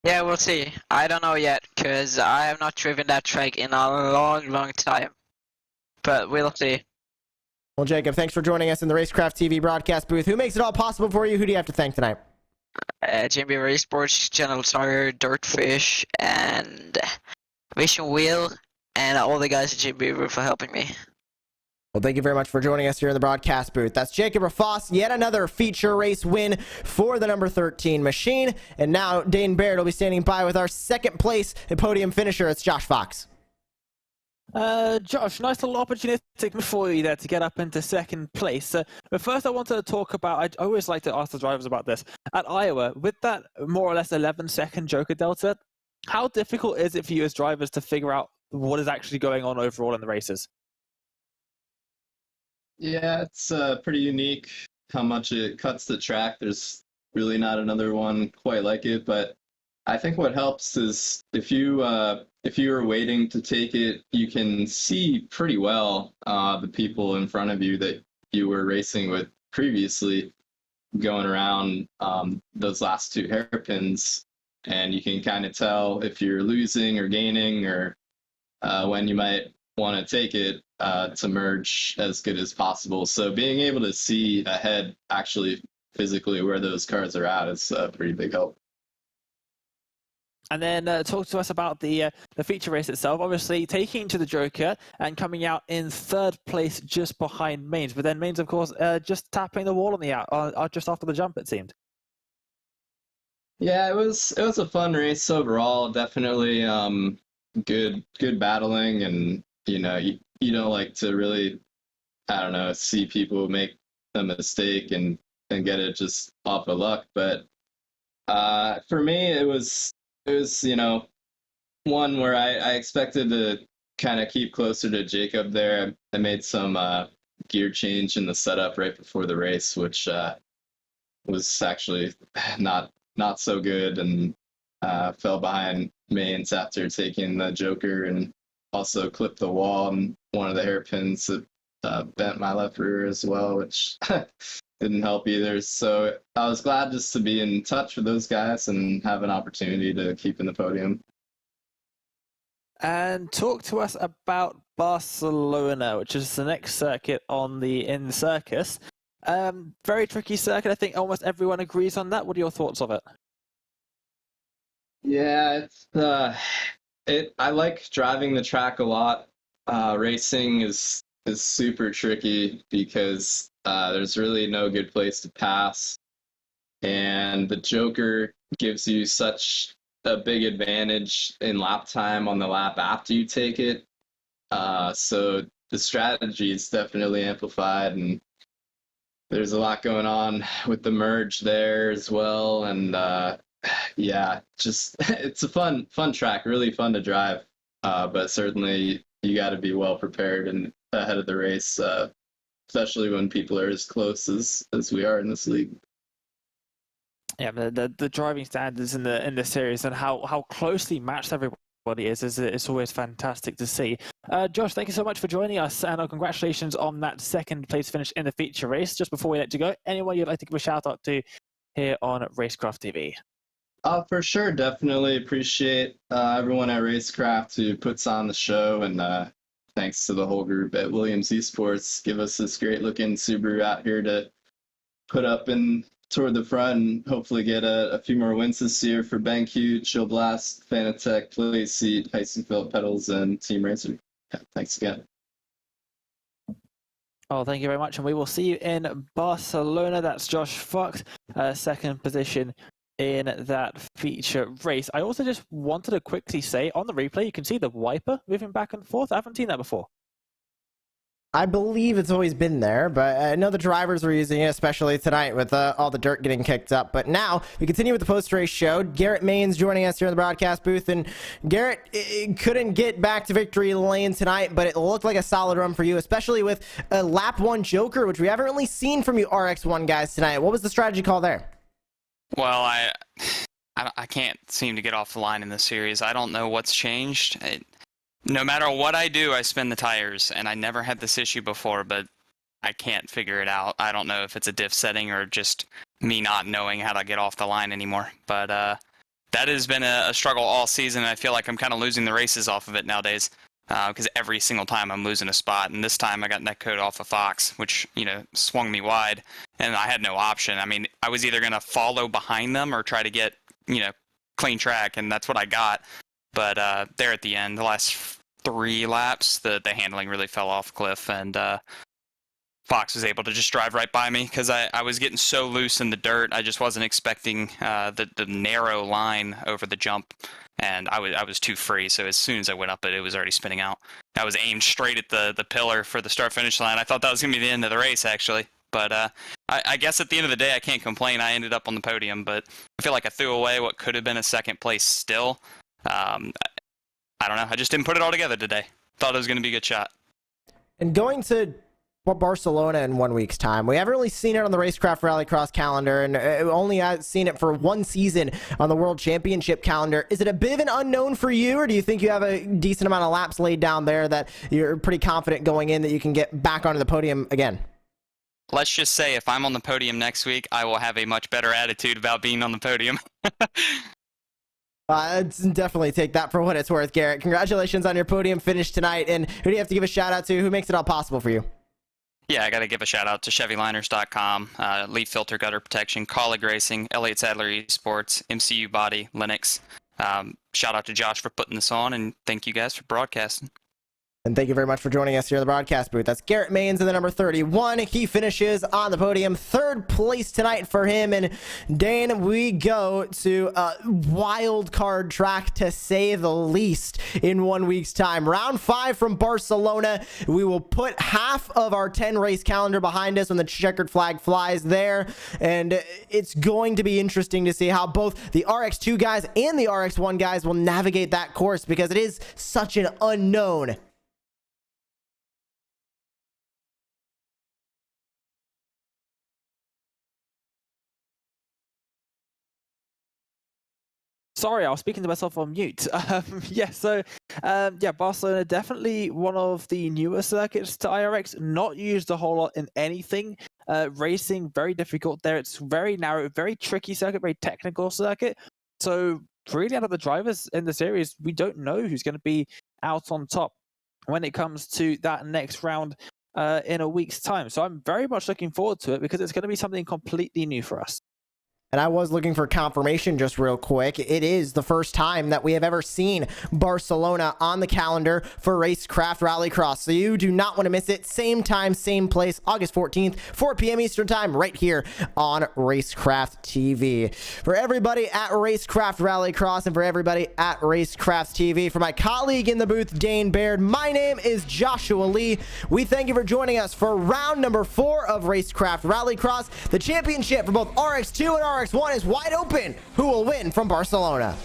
Yeah, we'll see. I don't know yet, because I have not driven that track in a long time. But we'll see. Well, Jacob, thanks for joining us in the Racecraft TV broadcast booth. Who makes it all possible for you? Who do you have to thank tonight? JB Race Sports, Channel Tire, Dirtfish, and Vision Wheel, and all the guys at JB for helping me. Well, thank you very much for joining us here in the broadcast booth. That's Jacob Rafoss, yet another feature race win for the number 13 machine. And now Dane Baird will be standing by with our second place and podium finisher. It's Josh Fox. Josh, nice little opportunity for you there to get up into second place. But first I wanted to talk about, I always like to ask the drivers about this. At Iowa, with that more or less 11-second Joker delta, how difficult is it for you as drivers to figure out what is actually going on overall in the races? Yeah, it's pretty unique how much it cuts the track. There's really not another one quite like it, but I think what helps is if you are waiting to take it, you can see pretty well the people in front of you that you were racing with previously going around those last two hairpins, and you can kind of tell if you're losing or gaining or when you might want to take it to merge as good as possible. So being able to see ahead actually physically where those cars are at is a pretty big help. And then talk to us about the feature race itself. Obviously, taking to the Joker and coming out in third place just behind Mains. But then Mains, of course, just tapping the wall on the out just after the jump, it seemed. Yeah, it was a fun race overall. Definitely good battling, and you don't like to really, I don't know, see people make a mistake and get it just off of luck. But for me, it was one where I expected to kind of keep closer to Jacob there. I made some gear change in the setup right before the race, which was actually not so good, and fell behind Mains after taking the Joker, and also clipped the wall and one of the hairpins that bent my left rear as well, which didn't help either. So I was glad just to be in touch with those guys and have an opportunity to keep in the podium. And talk to us about Barcelona, which is the next circuit in the circus. Very tricky circuit. I think almost everyone agrees on that. What are your thoughts of it? Yeah, I like driving the track a lot. Racing is super tricky because there's really no good place to pass, and the Joker gives you such a big advantage in lap time on the lap after you take it. So the strategy is definitely amplified, and there's a lot going on with the merge there as well. And yeah, just it's a fun track, really fun to drive. But certainly you got to be well prepared and ahead of the race, especially when people are as close as we are in this league. Yeah, the driving standards in the series and how closely matched everybody is it's always fantastic to see. Josh, thank you so much for joining us, and congratulations on that second place finish in the feature race. Just before we let you go, anyone you'd like to give a shout out to here on Racecraft TV? For sure, definitely appreciate everyone at Racecraft who puts on the show, and thanks to the whole group at Williams Esports. Give us this great looking Subaru out here to put up and toward the front, and hopefully get a few more wins this year for BenQ, Chill Blast, Fanatec, Playseat, Heisenfeld Pedals, and Team Racer. Yeah, thanks again. Oh, thank you very much, and we will see you in Barcelona. That's Josh Fox, second position in that feature race. I also just wanted to quickly say, on the replay, you can see the wiper moving back and forth. I haven't seen that before. I believe it's always been there, but I know the drivers were using it, especially tonight with all the dirt getting kicked up. But now we continue with the post-race show. Garrett Mains joining us here in the broadcast booth. And Garrett couldn't get back to victory lane tonight, but it looked like a solid run for you, especially with a lap one Joker, which we haven't really seen from you RX1 guys tonight. What was the strategy call there? Well, I can't seem to get off the line in this series. I don't know what's changed. No matter what I do, I spin the tires, and I never had this issue before, but I can't figure it out. I don't know if it's a diff setting or just me not knowing how to get off the line anymore. But that has been a struggle all season. I feel like I'm kind of losing the races off of it nowadays because every single time I'm losing a spot. And this time I got netcode off of Fox, which, swung me wide, and I had no option. I mean, I was either going to follow behind them or try to get, clean track, and that's what I got. But there at the end, the last 3 laps, the handling really fell off a cliff, and Fox was able to just drive right by me because I was getting so loose in the dirt. I just wasn't expecting the narrow line over the jump, and I was too free. So as soon as I went up it was already spinning out. I was aimed straight at the pillar for the start-finish line. I thought that was going to be the end of the race, actually. But I guess at the end of the day, I can't complain. I ended up on the podium, but I feel like I threw away what could have been a second place still. I don't know. I just didn't put it all together today. Thought it was going to be a good shot. And going to Barcelona in 1 week's time, we haven't really seen it on the Racecraft Rallycross calendar, and only I've seen it for one season on the World Championship calendar. Is it a bit of an unknown for you, or do you think you have a decent amount of laps laid down there that you're pretty confident going in that you can get back onto the podium again? Let's just say if I'm on the podium next week, I will have a much better attitude about being on the podium. I'd definitely take that for what it's worth, Garrett. Congratulations on your podium finish tonight. And who do you have to give a shout out to? Who makes it all possible for you? Yeah, I got to give a shout out to ChevyLiners.com, Leaf Filter Gutter Protection, Colleague Racing, Elliott Sadler Esports, MCU Body, Linux. Shout out to Josh for putting this on, and thank you guys for broadcasting. And thank you very much for joining us here in the broadcast booth. That's Garrett Maines in the number 31. He finishes on the podium. Third place tonight for him. And Dane, we go to a wild card track, to say the least, in 1 week's time. Round 5 from Barcelona. We will put half of our 10 race calendar behind us when the checkered flag flies there. And it's going to be interesting to see how both the RX2 guys and the RX1 guys will navigate that course, because it is such an unknown. Sorry, I was speaking to myself on mute. Barcelona, definitely one of the newer circuits to iRX, not used a whole lot in anything. Racing, very difficult there. It's very narrow, very tricky circuit, very technical circuit. So really out of the drivers in the series, we don't know who's going to be out on top when it comes to that next round in a week's time. So I'm very much looking forward to it, because it's going to be something completely new for us. And I was looking for confirmation just real quick. It is the first time that we have ever seen Barcelona on the calendar for Racecraft Rallycross. So you do not want to miss it. Same time, same place, August 14th, 4 p.m. Eastern time, right here on Racecraft TV. For everybody at Racecraft Rallycross and for everybody at Racecraft TV, for my colleague in the booth, Dane Baird, my name is Joshua Lee. We thank you for joining us for round number 4 of Racecraft Rallycross. The championship for both RX2 and RX1 is wide open. Who will win from Barcelona?